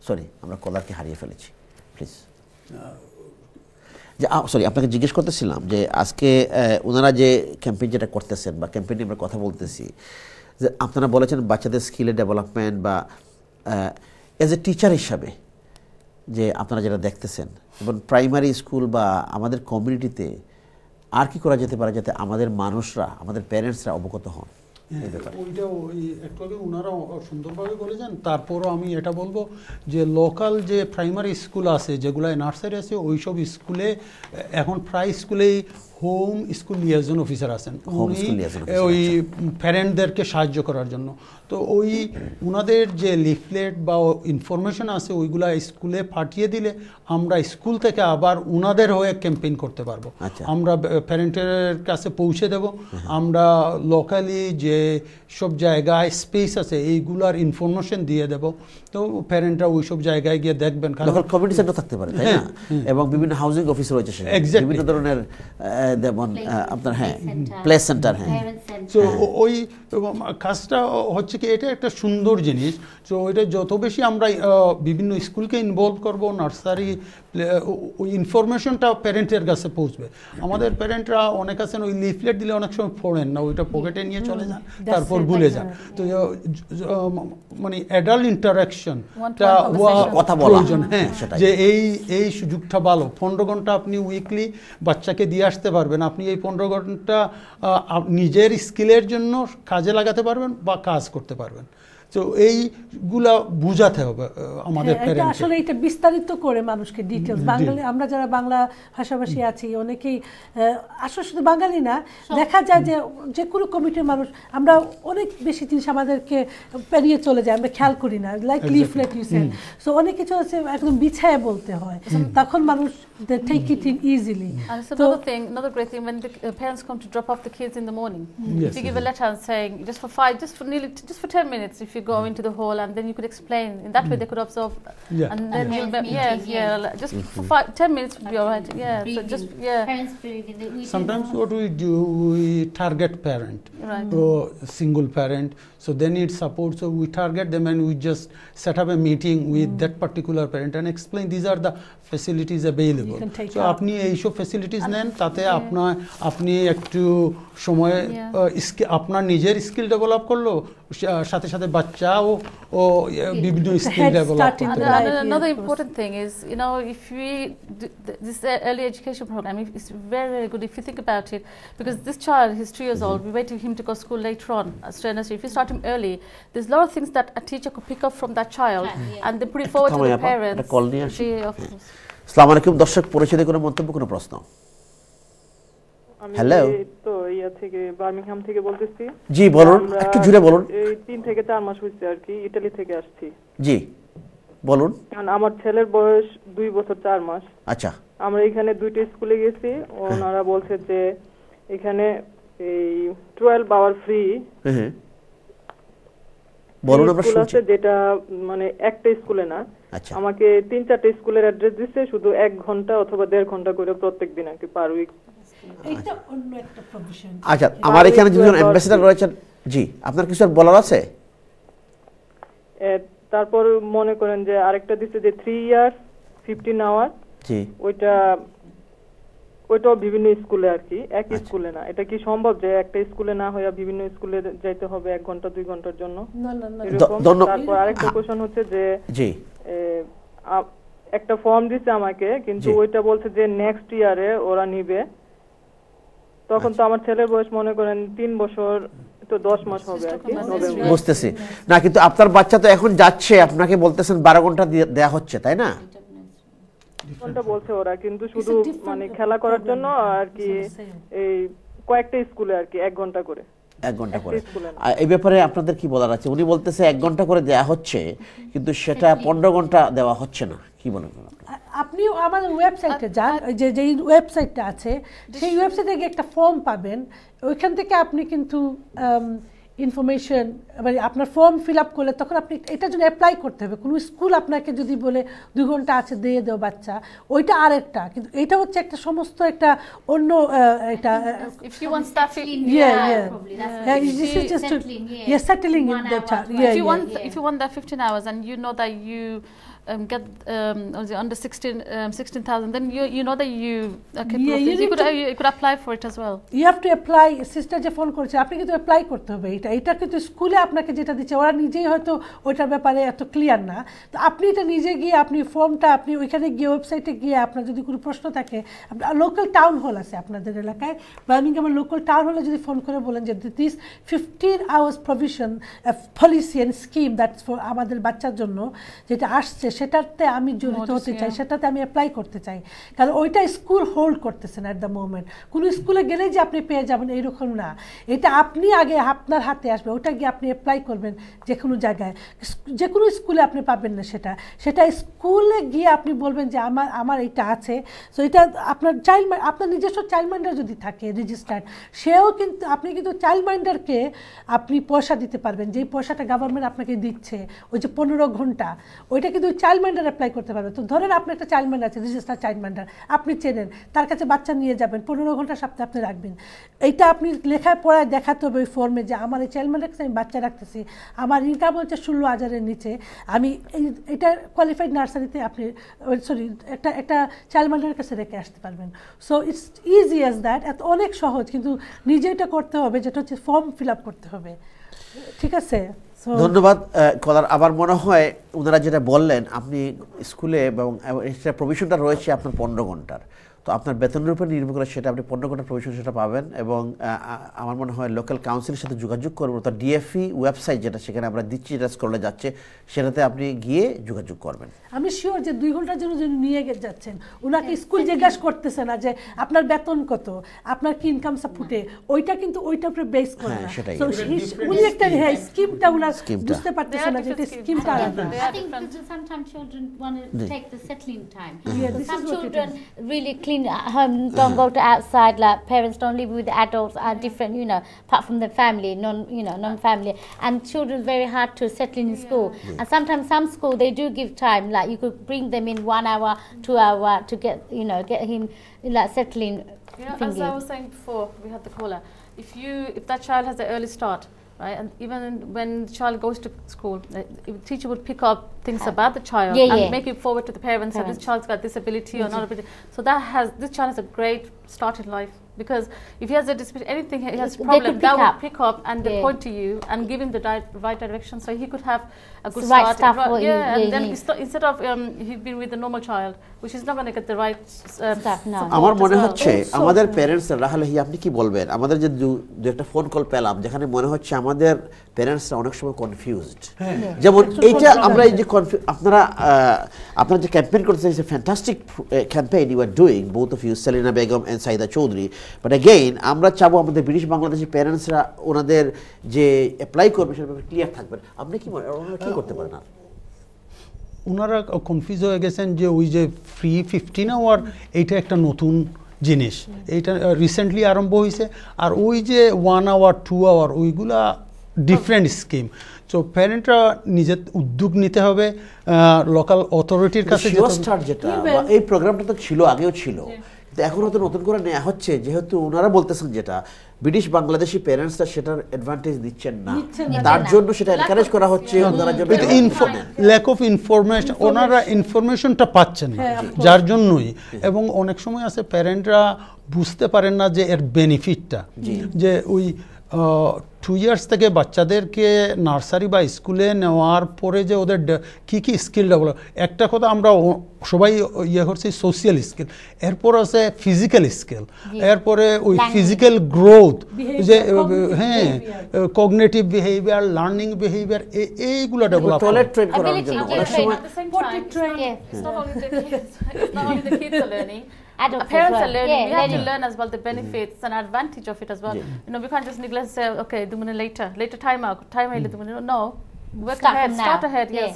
সরি আমরা কলারকে হারিয়ে ফেলেছি প্লিজ যে সরি আপনাকে জিজ্ঞেস করতেছিলাম যে আজকে ওনারা যে ক্যাম্পেইন যেটা করতেছেন বা ক্যাম্পেইন নিয়ে আমরা কথা বলতেছি যে আপনারা বলেছেন বাচ্চাদের স্কিলের ডেভেলপমেন্ট বা এজ এ টিচার হিসাবে যে আপনারা যেটা দেখতেছেন এবং প্রাইমারি স্কুল বা আমাদের কমিউনিটিতে আর কি করা যেতে পারে যাতে আমাদের মানুষরা আমাদের প্যারেন্টসরা অবগত হন ওইটা একটু আগে ওনারা সুন্দরভাবে বলেছেন তারপরও আমি এটা বলবো যে লোকাল যে প্রাইমারি স্কুল আছে যেগুলো নার্সারি আছে ওইসব স্কুলে এখন প্রায় স্কুলেই হোম স্কুল লিয়াজন অফিসার আছেন উনি ওই প্যারেন্টদেরকে সাহায্য করার জন্য তো ওই ওনাদের যে লিফলেট বা ইনফরমেশন আছে ওইগুলা স্কুলে পাঠিয়ে দিলে আমরা স্কুল থেকে আবার ওনাদের হয়ে ক্যাম্পেইন করতে পারবো আমরা প্যারেন্টের কাছে পৌঁছে দেব আমরা লোকালি যে সব জায়গায় স্পেস আছে এইগুলার ইনফরমেশন দিয়ে দেব তো প্যারেন্টরা ওই সব জায়গায় গিয়ে দেখবেন লোকাল কমিউনিটি সেন্টার থাকতে পারে তাই না এবং বিভিন্ন হাউজিং অফিস রয়েছে বিভিন্ন ধরনের যেমন আপনার হ্যাঁ প্লে সেন্টার হ্যাঁ তো ওই কাজটা হচ্ছে কি এটা একটা সুন্দর জিনিস তো এটা যত বেশি আমরা বিভিন্ন স্কুলকে ইনভলভ করব নার্সারি ওই ইনফরমেশনটা প্যারেন্টের কাছে পৌঁছবে আমাদের প্যারেন্টরা অনেক আছেন ওই লিফলেট দিলে অনেক সময় পড়েন না ওইটা পকেটে নিয়ে চলে যান তারপর ভুলে যান তো মানে অ্যাডাল্ট ইন্টারাকশনটা কথা বলা হ্যাঁ যে এই সুযোগটা ভালো 15 ঘন্টা আপনি উইকলি বাচ্চাকে দিয়ে আসতে পারবেন আপনি এই 15 ঘন্টা নিজের স্কিলের জন্য কাজে লাগাতে পারবেন বা কাজ করতে পারবেন তো এইগুলা বুঝাতে হবে আমাদের প্যারেন্টকে আসলে এটা বিস্তারিত করে মানুষকে ডিটেইলস বাঙালি আমরা যারা বাংলা ভাষাভাষী আছি অনেকেই আসলে শুধু বাঙালি না দেখা যায় যে কোনো কমিটির মানুষ আমরা অনেক বেশি জিনিস আমাদেরকে পেরিয়ে চলে যায় আমরা খেয়াল করি না like leaflet you said so অনেক কিছু আছে একদম বিছায়ে বলতে হয় তখন মানুষ they take it in easily and it's another great thing when the parents come to drop off the kids in the morning if you give a letter and saying just for 10 minutes if you go into the hall and then you could explain in that way they could observe and then just for 10 minutes would be all right so just sometimes what we do we target parent single parent so they need support so we target them and we just set up a meeting with that particular parent and explain these are the facilities available so আপনি এই সব facilities নেন তাতে আপনি একটু সময় আপনার নিজের স্কিল ডেভেলপ করলো সাথে সাথে বাচ্চাও ও বিভিন্ন স্কিল ডেভেলপ করতে পারে another important thing is if we this early education program is very very good if you think about it because this child he's 3 years old we wait for him to go to school later on if you start him early there's a lot of things that a teacher could pick up from that child and then put it forward to the parents আসসালামু আলাইকুম দর্শক পরিচয় দিয়ে কোনো মন্তব্য কোনো প্রশ্ন hello তো থেকে বার্মিংহাম থেকে বলতেছি জি বলুন একটু জোরে বলুন এই 3 থেকে 4 মাস হইছে আর কি ইতালি থেকে আসছি জি বলুন আমার ছেলের বয়স 2 বছর 4 মাস আচ্ছা আমরা এখানে দুইটা স্কুলে গেছি ওনারা বলছে যে এখানে এই 12 আওয়ার ফ্রি হ্যাঁ বলুন আমরা স্কুল শুনছি আছে যেটা মানে একটা স্কুলে না, আচ্ছা আমাকে 3-4টা স্কুলের অ্যাড্রেস দিচ্ছে, শুধু 1 ঘন্টা অথবা 1.5 ঘন্টা করে প্রত্যেকদিন আর কি পার উইক। এইটা অন্য একটা প্রভিশন। আচ্ছা আমার এখানে দুজন অ্যাম্বাসেডর রয়েছেন, জি আপনার কিছু আর বলার আছে? তারপর মনে করেন যে আরেকটা দিচ্ছে যে 3 ইয়ার 15 আওয়ার, জি ওইটাও বিভিন্ন স্কুলে আর কি, একই স্কুলে না। এটা কি সম্ভব যে একটা স্কুলে না হয়ে বিভিন্ন স্কুলে যাইতে হবে 1 ঘন্টা 2 ঘন্টার জন্য? না না না এরকম। তারপর আরেকটা কোশ্চেন হচ্ছে যে জি একটা ফর্ম দিছে আমাকে, কিন্তু ওইটা বলছে যে নেক্সট ইয়ারে ওরা নিবে। তখন তো আমার ছেলের বয়স মনে করেন 3 বছর, তো 10 মাস হবে আর কি। বুঝতেছি না, কিন্তু আপনার বাচ্চা তো এখন যাচ্ছে, আপনাকে বলতেছেন 12 ঘন্টা দেয়া হচ্ছে, তাই না? কোনটা বলছে ওরা, কিন্তু শুধু মানে খেলা করার জন্য আর কি এই কয়েকটা স্কুলে আর কি 1 ঘন্টা করে। 1 ঘন্টা করে। এই ব্যাপারে আপনাদের কি বলার আছে? উনি বলতেছে 1 ঘন্টা করে দেয়া হচ্ছে, কিন্তু সেটা 15 ঘন্টা দেওয়া হচ্ছে না, কি বলেন আপনি? আমাদের ওয়েবসাইটে যান, যে যেই ওয়েবসাইটটা আছে সেই ওয়েবসাইটে গিয়ে একটা ফর্ম পাবেন, ওইখান থেকে আপনি কিন্তু ইনফরমেশন মানে আপনার ফর্ম ফিল আপ করলে তখন আপনি এটার জন্য অ্যাপ্লাই করতে হবে। কোনো স্কুল আপনাকে যদি বলে 2 ঘন্টা আছে দিয়ে দেও বাচ্চা, ওইটা আরেকটা, কিন্তু এটা হচ্ছে একটা সমস্ত একটা অন্য এটা if you want stuff this is just settling in the child. If you want that 15 hours and you know that you get under 16,000, then you know that you are capable of it. You could apply for it as well. You have to apply. Sister যে phone করেছে, আপনি কিন্তু apply করতে হবে। এটা কিন্তু স্কুলে আপনাকে যেটা দিচ্ছে, ওরা নিজেই হয়তো ওইটার ব্যাপারে এত ক্লিয়ার না, তো আপনি এটা নিজে গিয়ে আপনি ফর্মটা আপনি ওইখানে গিয়ে ওয়েবসাইটে গিয়ে আপনার যদি কোনো প্রশ্ন থাকে, লোকাল টাউন হল আছে আপনাদের এলাকায়, বার্মিংহামের লোকাল টাউন হলে যদি ফোন করে বলেন যে this 15 hours provision policy and scheme that's for আমাদের বাচ্চার জন্য যেটা আসছে, সেটাতে আমি জড়িত হতে চাই, সেটাতে আমি অ্যাপ্লাই করতে চাই, কারণ ওইটা স্কুল হোল্ড করতেছেন অ্যাট দ্য মোমেন্ট। কোনো স্কুলে গেলেই যে আপনি পেয়ে যাবেন এইরকম না, এটা আপনি আগে আপনার হাতে আসবে, ওটা গিয়ে আপনি অ্যাপ্লাই করবেন যে কোনো জায়গায়, যে কোনো স্কুলে আপনি পাবেন না সেটা স্কুলে গিয়ে আপনি বলবেন যে আমার এটা আছে। সো এটা আপনার আপনার নিজস্ব চাইল্ড মাইন্ডার যদি থাকে রেজিস্টার্ড, সেও কিন্তু আপনি কিন্তু চাইল্ড মাইন্ডারকে আপনি পয়সা দিতে পারবেন, যেই পয়সাটা গভর্নমেন্ট আপনাকে দিচ্ছে, ওই যে 15 ঘন্টা, ওইটা কিন্তু চাইল্ড মাইন্ডার অ্যাপ্লাই করতে পারবে। তো ধরেন আপনার একটা চাইল্ড মাইন্ডার আছে, রেজিস্টার চাইল্ড মাইন্ডার, আপনি চেনেন, তার কাছে বাচ্চা নিয়ে যাবেন, 15 ঘন্টা সপ্তাহে আপনি রাখবেন। এইটা আপনি লেখায় পড়ায় দেখাতে হবে ওই ফর্মে যে আমার এই চাইল্ড মাইন্ডার কাছে আমি বাচ্চা রাখতেছি, আমার ইনকাম হচ্ছে 16,000-এর নিচে, আমি এটা কোয়ালিফাইড নার্সারিতে আপনি একটা চাইল্ড মাইন্ডারের কাছে রেখে আসতে পারবেন। So it's easy as that, এত অনেক সহজ, কিন্তু নিজে এটা করতে হবে, যেটা হচ্ছে ফর্ম ফিল আপ করতে হবে। ঠিক আছে, ধন্যবাদ কলার। আবার মনে হয় ওনারা যেটা বললেন, আপনি স্কুলে এবং এটা প্রভিশনটা রয়েছে আপনার 15 ঘন্টার, তো আপনার বেতনের উপর নির্ভর করে সেটা আপনি 15 ঘন্টার প্রভিশন সেটা পাবেন। এবং আমার মনে হয় লোকাল কাউন্সিলের সাথে যোগাযোগ করবেন, অর্থাৎ ডিএফই ওয়েবসাইট যেটা সেখানে আমরা দিচ্ছি, যেটা স্ক্রলে যাচ্ছে, সেটাতে আপনি গিয়ে যোগাযোগ করবেন। আমি শিওর যে 2 ঘন্টার জন্য যিনি নিয়ে যাচ্ছেন, ওনাকে স্কুল জিজ্ঞাসা করতেছে না যে আপনার বেতন কত, আপনার কি ইনকাম সাপোর্টে, ওইটা কিন্তু ওইটার উপরে বেস করে না। তো উনি একটা স্কিমটা উনার বুঝতে পারতেছেন না যে এটা স্কিমটা আলাদা। I think sometimes children want to take the settling time. Some children really clean at home, don't go to outside, like parents don't live with adults, are different, apart from the family, non-family, and children very hard to settle in school. And sometimes some school they do give time, like you could bring them in 1 hour, 2 hour to get him like settling. As I was saying before, we had the caller. If that child has an early start, right, and even when the child goes to school, the teacher would pick up things about the child and make it forward to the parents. So this child's got disability or not ability. So this child has a great start in life, because if he has a disability, anything he has a problem, that would pick up and they point to you and give him the right direction, so he could have a good right start. And then instead of he'd been with a normal child, which is not going to get the right stuff. No. আমার মনে হচ্ছে আমাদের প্যারেন্টসরা, রাহাল ভাই আপনি কি বলবেন? আমাদের যে দু একটা ফোন কল পেলাম, যেখানে মনে হচ্ছে আমাদের প্যারেন্টসরা অনেক সময় কনফিউজড। যেমন এইটা আমরা এই যে আপনারা যে ক্যাম্পেইন করতেছেন, it's a fantastic campaign you are doing, both of you, Selina Begum and Saida Chowdhury. But again আমরা চাবো আমাদের ব্রিটিশ বাংলাদেশের প্যারেন্টসরা ওনাদের যে অ্যাপ্লাই করবে সেটা ক্লিয়ার থাকবেন। আপনি কি কি করতে পারেন? আর ওনারা কনফিউজ হয়ে গেছেন যে ওই যে ফ্রি 15 আওয়ার, এইটা একটা নতুন জিনিস। এইটা রিসেন্টলি আরম্ভ হয়েছে। আর ওই যে 1 আওয়ার 2 আওয়ার ওইগুলা ডিফারেন্ট স্কিম। সো প্যারেন্টরা নিজের উদ্যোগ নিতে হবে, লোকাল অথরিটির কাছে। যেটা এই প্রোগ্রামটা তো ছিল, আগেও ছিল, কিন্তু এখন হয়তো নতুন করে নেওয়া হচ্ছে, যেহেতু ওনারা বলতেছেন যেটা ব্রিটিশ বাংলাদেশি প্যারেন্টসরা সেটার অ্যাডভান্টেজ দিচ্ছেন না, তার জন্য সেটা এনকারেজ করা হচ্ছে ওনারা জন্য ল্যাক অফ ইনফরমেশন, ওনারা ইনফরমেশনটা পাচ্ছেন না, যার জন্যই। এবং অনেক সময় আছে প্যারেন্টরা বুঝতে পারেন না যে এর বেনিফিটটা, যে ওই 2 ইয়ার্স থেকে বাচ্চাদেরকে নার্সারি বা স্কুলে নেওয়ার পরে যে ওদের কি কি স্কিল ডেভেলপ, একটা কথা আমরা সবাই ইয়ে করছি সোশিয়াল স্কিল, এরপর আছে ফিজিক্যাল স্কিল, এরপরে ওই ফিজিক্যাল গ্রোথ, যে হ্যাঁ কগনিটিভ বিহেভিয়ার, লার্নিং বিহেভিয়ার, এইগুলো ডেভেলপ টয়লেট ট্রেন করার জন্য অনেক সময় parents are learning. We have to learn as well the benefits and advantage of it as well. You know, we can't just neglect and say, okay, do it later time out, no. Work ahead, start ahead. Yes,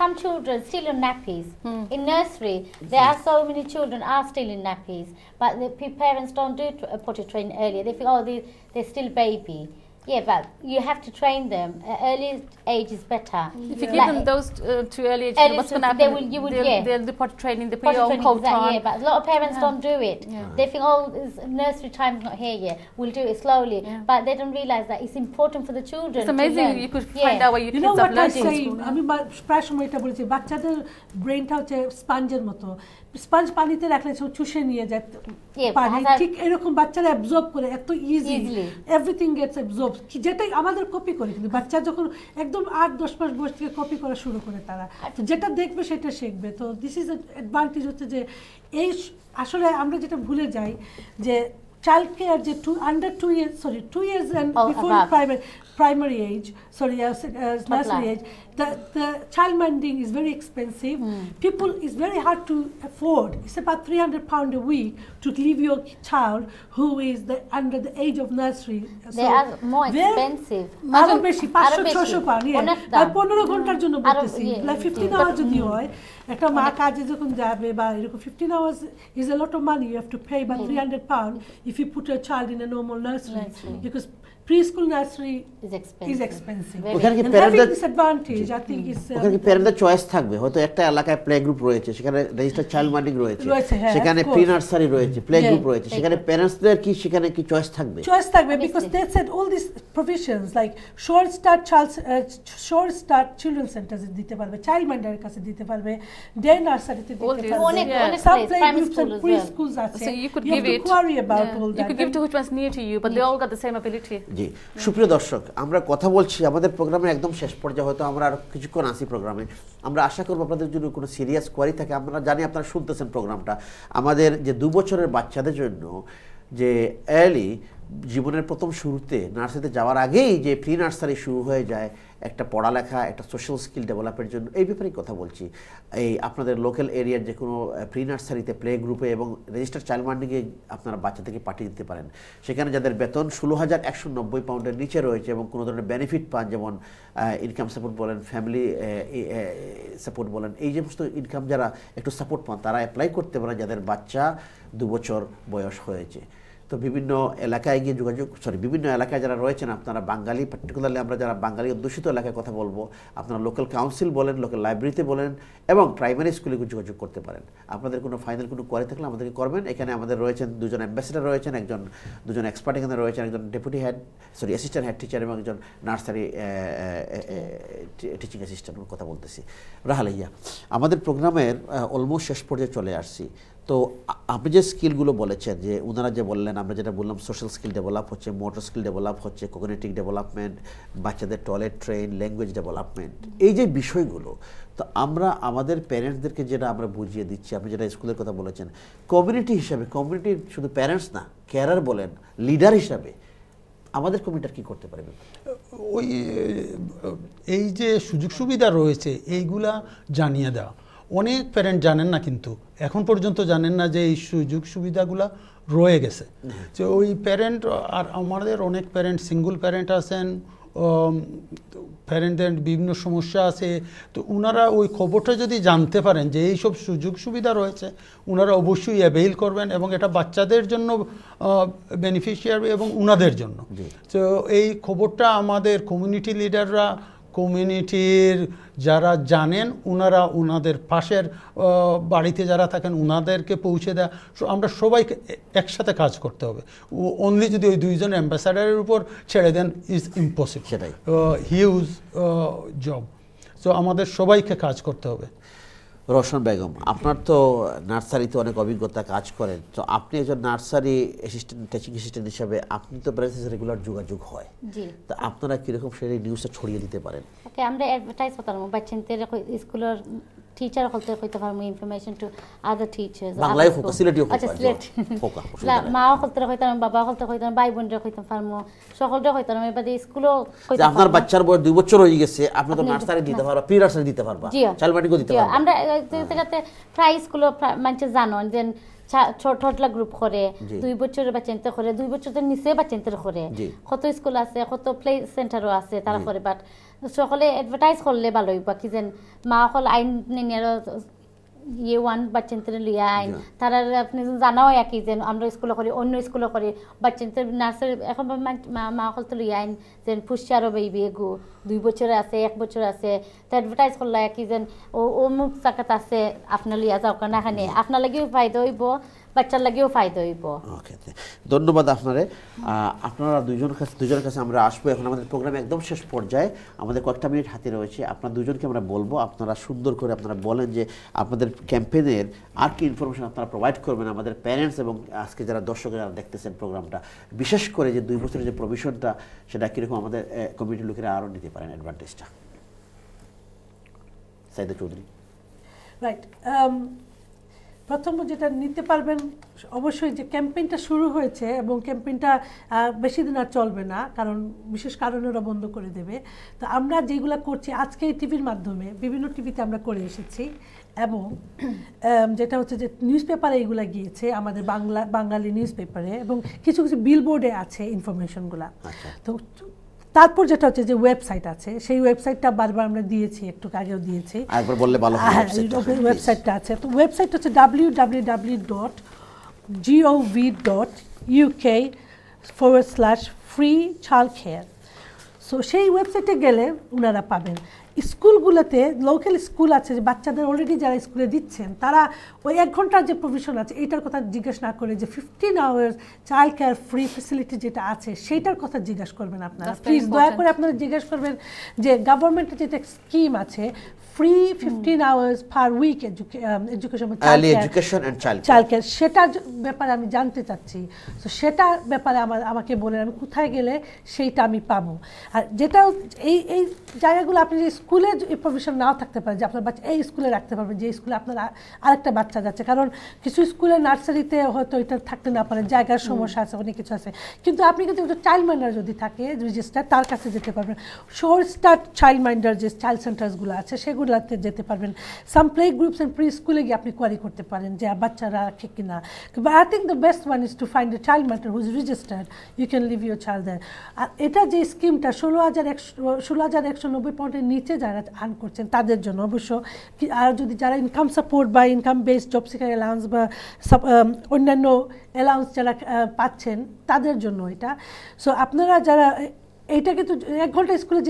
some children still in nappies. In nursery, there are so many children are still in nappies, but the parents don't do potty train earlier. They think, oh, they're still baby. Yeah, but you have to train them. Early age is better. If you give them those too early age, what's going to happen? They'll do potty training, they put your own coat on. Yeah, but a lot of parents don't do it. They think, oh, nursery time's not here yet, we'll do it slowly. But they don't realise that it's important for the children. It's amazing you could find out where your kids are learning. আমি প্রায় সময় এটা বলেছি, বাচ্চাদের ব্রেনটা হচ্ছে স্পঞ্জের মতো, sponge পানিতে রাখলে চুষে নিয়ে যায় পানি, ঠিক এরকম বাচ্চারা অ্যাবজর্ব করে এত ইজিলি, এভরিথিং গেটস অ্যাবজর্ব, যেটাই আমাদের কপি করে। কিন্তু বাচ্চা যখন একদম 8-10 মাস বয়স থেকে কপি করা শুরু করে, তারা যেটা দেখবে সেটা শিখবে। তো দিস ইজ অ্যাডভান্টেজ হচ্ছে যে এই আসলে আমরা যেটা ভুলে যাই যে child care যে under 2 years, sorry 2 years and before primary age, sorry nursery age, the child minding is very expensive. People is very hard to afford. It's about £300 a week to leave your child who is under the age of nursery. They are more expensive. আরো বেশি 500-600 pound, আর 15 ঘন্টার জন্য বলতেছি, like 15 hours যদি হয়, একটা মা কাজে যখন যাবে বা এরকম 15 hours is a lot of money. You have to pay about £300 if you put your child in a normal nursery, because preschool nursery is expensive. And having this advantage, I think is ওখানে কি প্যারেন্টদের choice থাকবে, হয়তো একটা এলাকায় play group রয়েছে, সেখানে registered child minding রয়েছে, সেখানে প্রি নার্সারি রয়েছে, প্লে গ্রুপ রয়েছে, সেখানে প্যারেন্টসদের কি সেখানে কি চয়েস থাকবে? চয়েস থাকবে, because they said all these provisions like short start children centers দিতে পারবে, চাইল্ড মাইন্ডারের কাছে দিতে পারবে, ডে নার্সারিতে দিতে পারবে, some play groups and preschools আছে, so you could give it, worry about all that. You could give to which one's near to you, but they all got the same ability. জি, সুপ্রিয় দর্শক, আমরা কথা বলছি আমাদের প্রোগ্রামের একদম শেষ পর্যায়ে, হয়তো আমরা আর কিছুক্ষণ আসি প্রোগ্রামে। আমরা আশা করব আপনাদের যদি কোনো সিরিয়াস কোয়ারি থাকে, আমরা জানি আপনারা শুনতেছেন প্রোগ্রামটা, আমাদের যে 2 বছরের বাচ্চাদের জন্য যে আর্লি জীবনের প্রথম শুরুতে নার্সারিতে যাওয়ার আগেই যে প্রি নার্সারি শুরু হয়ে যায়, একটা পড়ালেখা, একটা সোশ্যাল স্কিল ডেভেলপের জন্য, এই ব্যাপারেই কথা বলছি। এই আপনাদের লোকাল এরিয়ার যে কোনো প্রি নার্সারিতে, প্লে গ্রুপে এবং রেজিস্টার্ড চাইল্ড মাইন্ডিংয়ে আপনারা বাচ্চাদেরকে পাঠিয়ে দিতে পারেন। সেখানে যাদের বেতন 16,190 পাউন্ডের নিচে রয়েছে এবং কোনো ধরনের বেনিফিট পান, যেমন ইনকাম সাপোর্ট বলেন, ফ্যামিলি সাপোর্ট বলেন, এই সমস্ত ইনকাম যারা একটু সাপোর্ট পান, তারা অ্যাপ্লাই করতে পারেন যাদের বাচ্চা 2 বছর বয়স হয়েছে। তো বিভিন্ন এলাকায় গিয়ে বিভিন্ন এলাকায় যারা রয়েছেন আপনারা বাঙালি, পার্টিকুলারলি আমরা যারা বাঙালি অধ্যুষিত এলাকায় কথা বলবো, আপনারা লোকাল কাউন্সিল বলেন, লোকাল লাইব্রেরিতে বলেন এবং প্রাইমারি স্কুলে যোগাযোগ করতে পারেন। আপনাদের কোনো ফাইনাল কোনো কোয়ারি থাকলে আমাদেরকে করবেন। এখানে আমাদের রয়েছেন 2 জন অ্যাম্বাসেডার রয়েছেন, 2 জন এক্সপার্ট এখানে রয়েছেন, একজন ডেপুটি অ্যাসিস্ট্যান্ট হেড টিচার এবং একজন নার্সারি টিচিং অ্যাসিস্ট্যান্ট কথা বলতেছি। রাহালাইয়া, আমাদের প্রোগ্রামের অলমোস্ট শেষ পর্যায়ে চলে আসছি। তো আপনি যে স্কিলগুলো বলেছেন, যে ওনারা যে বললেন, আমরা যেটা বললাম সোশ্যাল স্কিল ডেভেলপ হচ্ছে, মোটর স্কিল ডেভেলপ হচ্ছে, কগনিটিভ ডেভেলপমেন্ট, বাচ্চাদের টয়লেট ট্রেন, ল্যাঙ্গুয়েজ ডেভেলপমেন্ট, এই যে বিষয়গুলো, তো আমরা আমাদের প্যারেন্টসদেরকে যেটা আমরা বুঝিয়ে দিচ্ছি, আপনি যেটা স্কুলের কথা বলেছেন, কমিউনিটি হিসাবে, কমিউনিটির শুধু প্যারেন্টস না, কেয়ারার বলেন, লিডার হিসাবে আমাদের কমিউনিটির কী করতে পারবে? ওই এই যে সুযোগ সুবিধা রয়েছে এইগুলা জানিয়ে দেওয়া। অনেক প্যারেন্ট জানেন না, কিন্তু এখন পর্যন্ত জানেন না যে এই সুযোগ সুবিধাগুলো রয়ে গেছে। যে ওই প্যারেন্ট, আর আমাদের অনেক প্যারেন্ট সিঙ্গল প্যারেন্ট আছেন, প্যারেন্টদের বিভিন্ন সমস্যা আছে, তো ওনারা ওই খবরটা যদি জানতে পারেন যে এইসব সুযোগ সুবিধা রয়েছে, ওনারা অবশ্যই অ্যাভেইল করবেন এবং এটা বাচ্চাদের জন্য বেনিফিশিয়ারি এবং ওনাদের জন্য। তো এই খবরটা আমাদের কমিউনিটি লিডাররা, কমিউনিটির যারা জানেন, ওনারা ওনাদের পাশের বাড়িতে যারা থাকেন ওনাদেরকে পৌঁছে দেয়। আমরা সবাইকে একসাথে কাজ করতে হবে। অনলি যদি ওই দুইজন অ্যাম্বাসাডারের উপর ছেড়ে দেন ইজ ইম্পসিবল, সেটাই হিউজ জব। সো আমাদের সবাইকে কাজ করতে হবে। রওশন বেগম, আপনার তো নার্সারিতে অনেক অভিজ্ঞতা, কাজ করেন, তো আপনি একজন নার্সারি অ্যাসিস্ট্যান্ট, টিচিং অ্যাসিস্ট্যান্ট হিসাবে আপনি তো প্যারেন্টসের রেগুলার যোগাযোগ হয়, জি, তো আপনারা কিরকম সেই নিউজটা ছড়িয়ে দিতে পারেন? ওকে, আমরা অ্যাডভার্টাইজ করতে পারবো বাচ্চাদের স্কুলের টিচার কইতে পারবো ইনফরমেশন টু আদার টিচার্স। বাংলায় ফোকাস, সিলেটিও আচ্ছা, ফোকাস, সিলেট মাও কইতে পারবো, বাবা কইতে পারবো, ভাই বোনরা কইতে পারবো, সকলরা কইতে পারবো। এবারে স্কুলও কইতে আপনার বাচ্চার বয়স 2 বছর হয়ে গেছে, আপনি তো নার্সারি দিতে পারবা, প্রি নার্সারি দিতে পারবা, চাইল্ড মার্কেটিংও দিতে পারবা। আমরা জায়গাতে প্রায় স্কুল মানুষ জানেন যে ছোটলা গ্রুপ করে 2 বছরের বাচ্চা করে, 2 বছরের নিচে বাচ্চা করে, কত স্কুল আছে, কত প্লে সেন্টারও আছে তারা করে। বাট সকলে অ্যাডভার্টাইজ করলে ভালো হইব, কি যেন মা সকল আইন নিয়ে ইয়ে ওয়ান বাচ্চাদের লিয়া আইন তারা আপনি জানাও একই যেন আমরা স্কুলে করি, অন্য স্কুলে করি বাচ্চাদের নার্সারি। এখন মা সকল তো লিয়া আইন যেন পুষ্যারও বেবি এগু 2 বছর আছে, 1 বছর আছে, তো অ্যাডভার্টাইজ করলে কি যেন ও মুখ চাকাত আছে, আপনার লিয়া যাও কেন এখানে, আপনার লাগেও ফায়দা হইব, বাচ্চার লাগেও ফায়দা হইব। ওকে, ধন্যবাদ আপনারে। আপনারা দুজনের কাছে আমরা আসবো। এখন আমাদের প্রোগ্রাম একদম শেষ পর্যায়ে, আমাদের কয়েকটা মিনিট হাতে রয়েছে। আপনার দুজনকে আমরা বলবো, আপনারা সুন্দর করে আপনারা বলেন যে আপনাদের ক্যাম্পেইনের আর কি ইনফরমেশন আপনারা প্রোভাইড করবেন আমাদের প্যারেন্টস এবং আজকে যারা দর্শকেরা দেখতেছেন প্রোগ্রামটা, বিশেষ করে যে 2 বছরের যে প্রভিশনটা, সেটা কীরকম আমাদের কমিউনিটির লোকেরা আরও নিতে পারেন অ্যাডভান্টেজটা। সাইদা চৌধুরী। রাইট, প্রথম যেটা নিতে পারবেন অবশ্যই যে ক্যাম্পেইনটা শুরু হয়েছে এবং ক্যাম্পেইনটা বেশি দিন আর চলবে না, কারণ বিশেষ কারণে ওরা বন্ধ করে দেবে। তো আমরা যেগুলো করছি আজকে এই টিভির মাধ্যমে, বিভিন্ন টিভিতে আমরা করে এসেছি, এবং যেটা হচ্ছে যে নিউজ পেপারে এইগুলো গিয়েছে, আমাদের বাঙালি নিউজ পেপারে, এবং কিছু কিছু বিলবোর্ডে আছে ইনফরমেশনগুলো। তো তারপর যেটা হচ্ছে যে ওয়েবসাইট আছে, সেই ওয়েবসাইটটা বারবার আমরা দিয়েছি, একটু আগেও দিয়েছি, একবার বললে ভালো হয়। ওয়েবসাইটটা আছে, তো ওয়েবসাইট হচ্ছে www.gov.uk/free childcare। সো সেই ওয়েবসাইটে গেলে ওনারা পাবেন। স্কুলগুলোতে লোকাল স্কুল আছে, যে বাচ্চাদের অলরেডি যারা স্কুলে দিচ্ছেন তারা ওই 1 ঘন্টার যে প্রভিশন আছে এটার কথা জিজ্ঞেস না করে যে 15 hours child care free facility যেটা আছে সেইটার কথা জিজ্ঞাসা করবেন আপনারা। প্লিজ দয়া করে আপনারা জিজ্ঞেস করবেন যে গভর্নমেন্টের যেটা স্কিম আছে, free 15 hours per week education child care, সেটার ব্যাপারে আমি জানতে চাচ্ছি। তো সেটার ব্যাপারে আমাকে বলেন আমি কোথায় গেলে সেইটা আমি পাবো। আর যেটা এই জায়গাগুলো আপনি যে স্কুলে এই প্রভিশন নাও থাকতে পারে, যে আপনার বাচ্চা এই স্কুলে রাখতে পারবেন যে স্কুলে আপনার আরেকটা বাচ্চা যাচ্ছে, কারণ কিছু স্কুলে নার্সারিতে হয়তো এটা থাকতে না পারে, জায়গার সমস্যা আছে, অনেক কিছু আছে, কিন্তু আপনি কিন্তু চাইল্ড মাইন্ডার যদি থাকে রেজিস্টার, তার কাছে যেতে পারবেন। শহর স্টার্ট চাইল্ড মাইন্ডার যে চাইল্ড সেন্টার্সগুলো আছে সেগুলোতে যেতে পারবেন। সাম প্লে গ্রুপস অ্যান্ড প্রি স্কুলে গিয়ে আপনি কোয়ারি করতে পারেন যে বাচ্চারা রাখে কিনা। But I think the best one is to find a child minder who is registered, you can leave your child there. আর এটা যে স্কিমটা 16,190 পাউন্ডের নিচে যারা আর্ন করছেন তাদের জন্য অবশ্য, আর যদি যারা ইনকাম সাপোর্ট বা income based job seeker allowance বা অন্যান্য অ্যালাউন্স যারা পাচ্ছেন তাদের জন্য এটা। সো আপনারা যারা এইটা কিন্তু 1 ঘন্টা স্কুলে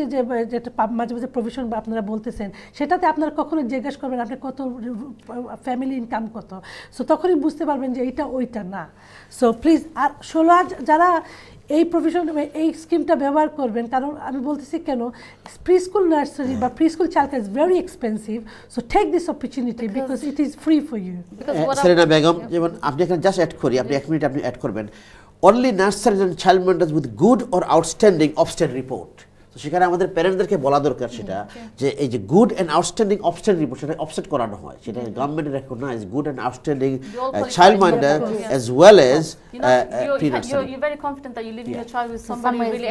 যেটা মাঝে মাঝে প্রভিশন বা আপনারা বলতেছেন, সেটাতে আপনারা কখনো জিজ্ঞেস করবেন আপনি কত ফ্যামিলি ইনকাম কত, সো তখনই বুঝতে পারবেন যে এইটা ওইটা না। সো প্লিজ, আর 16 যারা এই প্রভিশন এই স্কিমটা ব্যবহার করবেন, কারণ আমি বলতেছি কেন, প্রি স্কুল নার্সারি বা preschool child care is very expensive, so take this opportunity because it is free for you. Selina Begum, যেমন আপনি এখানে জাস্ট অ্যাড করি, আপনি 1 মিনিট আপনি অ্যাড করবেন, only nurseries and child minders with good or outstanding Ofsted report। তো সেখানে আমাদের প্যারেন্টদেরকে বলা দরকার সেটা যে এই যে good and outstanding Ofsted report, সেটা অফসেট করানো হয়, সেটা government recognise good and outstanding child minder as well as you're very confident that you're leaving your child with somebody really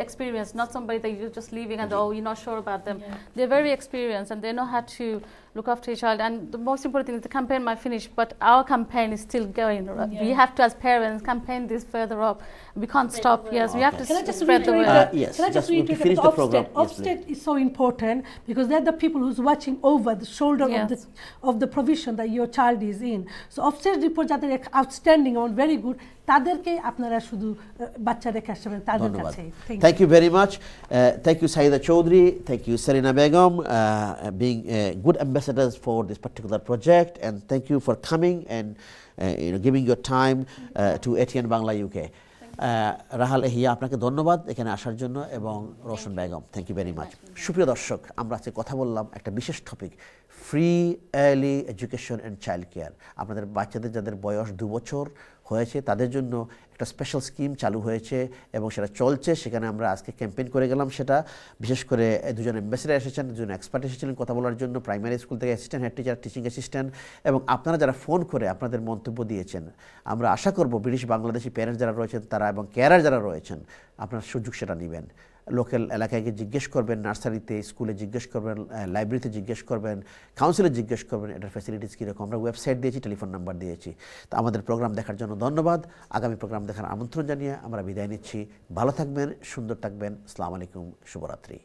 experienced, not somebody that you're just leaving and you're not sure about them. They're very experienced and they know how to look after your child. And the most important thing is the campaign might finish, but our campaign is still going. We have to, as parents, campaign this further up. We can't stop. Yes, we have to spread the word. Can I just reiterate to finish the program. Ofsted is so important because they're the people who's watching over the shoulder of the provision that your child is in. So Ofsted report যাদের outstanding and very good তাদেরকে আপনারা শুধু বাচ্চা রেখে আসবেন তাদের কাছে। Thank you very much. Thank you Saida Chaudhry, thank you Sarina Begum, being good ambassadors for this particular project, and thank you for coming and giving your time to ATN Bangla UK. রাহাল Yahya আপনাকে ধন্যবাদ এখানে আসার জন্য, এবং Roshan Begum, thank you very much. সুপ্রিয় দর্শক, আমরা আজকে কথা বললাম একটা বিশেষ topic, free early education and child care. আপনাদের বাচ্চাদের যাদের বয়স 2 বছর হয়েছে তাদের জন্য একটা স্পেশাল স্কিম চালু হয়েছে এবং সেটা চলছে। সেখানে আমরা আজকে ক্যাম্পেইন করে গেলাম। সেটা বিশেষ করে 2জন অ্যাম্বাসেডর এসেছেন, 2জন এক্সপার্ট এসেছিলেন কথা বলার জন্য, প্রাইমারি স্কুল থেকে assistant head teacher, teaching assistant, এবং আপনারা যারা ফোন করে আপনাদের মন্তব্য দিয়েছেন। আমরা আশা করব ব্রিটিশ বাংলাদেশি প্যারেন্টস যারা রয়েছেন তারা এবং কেয়ারার যারা রয়েছেন আপনার সুযোগ সেটা নেবেন। লোকাল এলাকায় গিয়ে জিজ্ঞেস করবেন, নার্সারিতে, স্কুলে জিজ্ঞেস করবেন, লাইব্রেরিতে জিজ্ঞেস করবেন, কাউন্সিলে জিজ্ঞেস করবেন এটার ফ্যাসিলিটিস কীরকম। আমরা ওয়েবসাইট দিয়েছি, টেলিফোন নাম্বার দিয়েছি। তো আমাদের প্রোগ্রাম দেখার জন্য ধন্যবাদ। আগামী প্রোগ্রাম দেখার আমন্ত্রণ জানিয়ে আমরা বিদায় নিচ্ছি। ভালো থাকবেন, সুন্দর থাকবেন। আসসালামু আলাইকুম, শুভরাত্রি।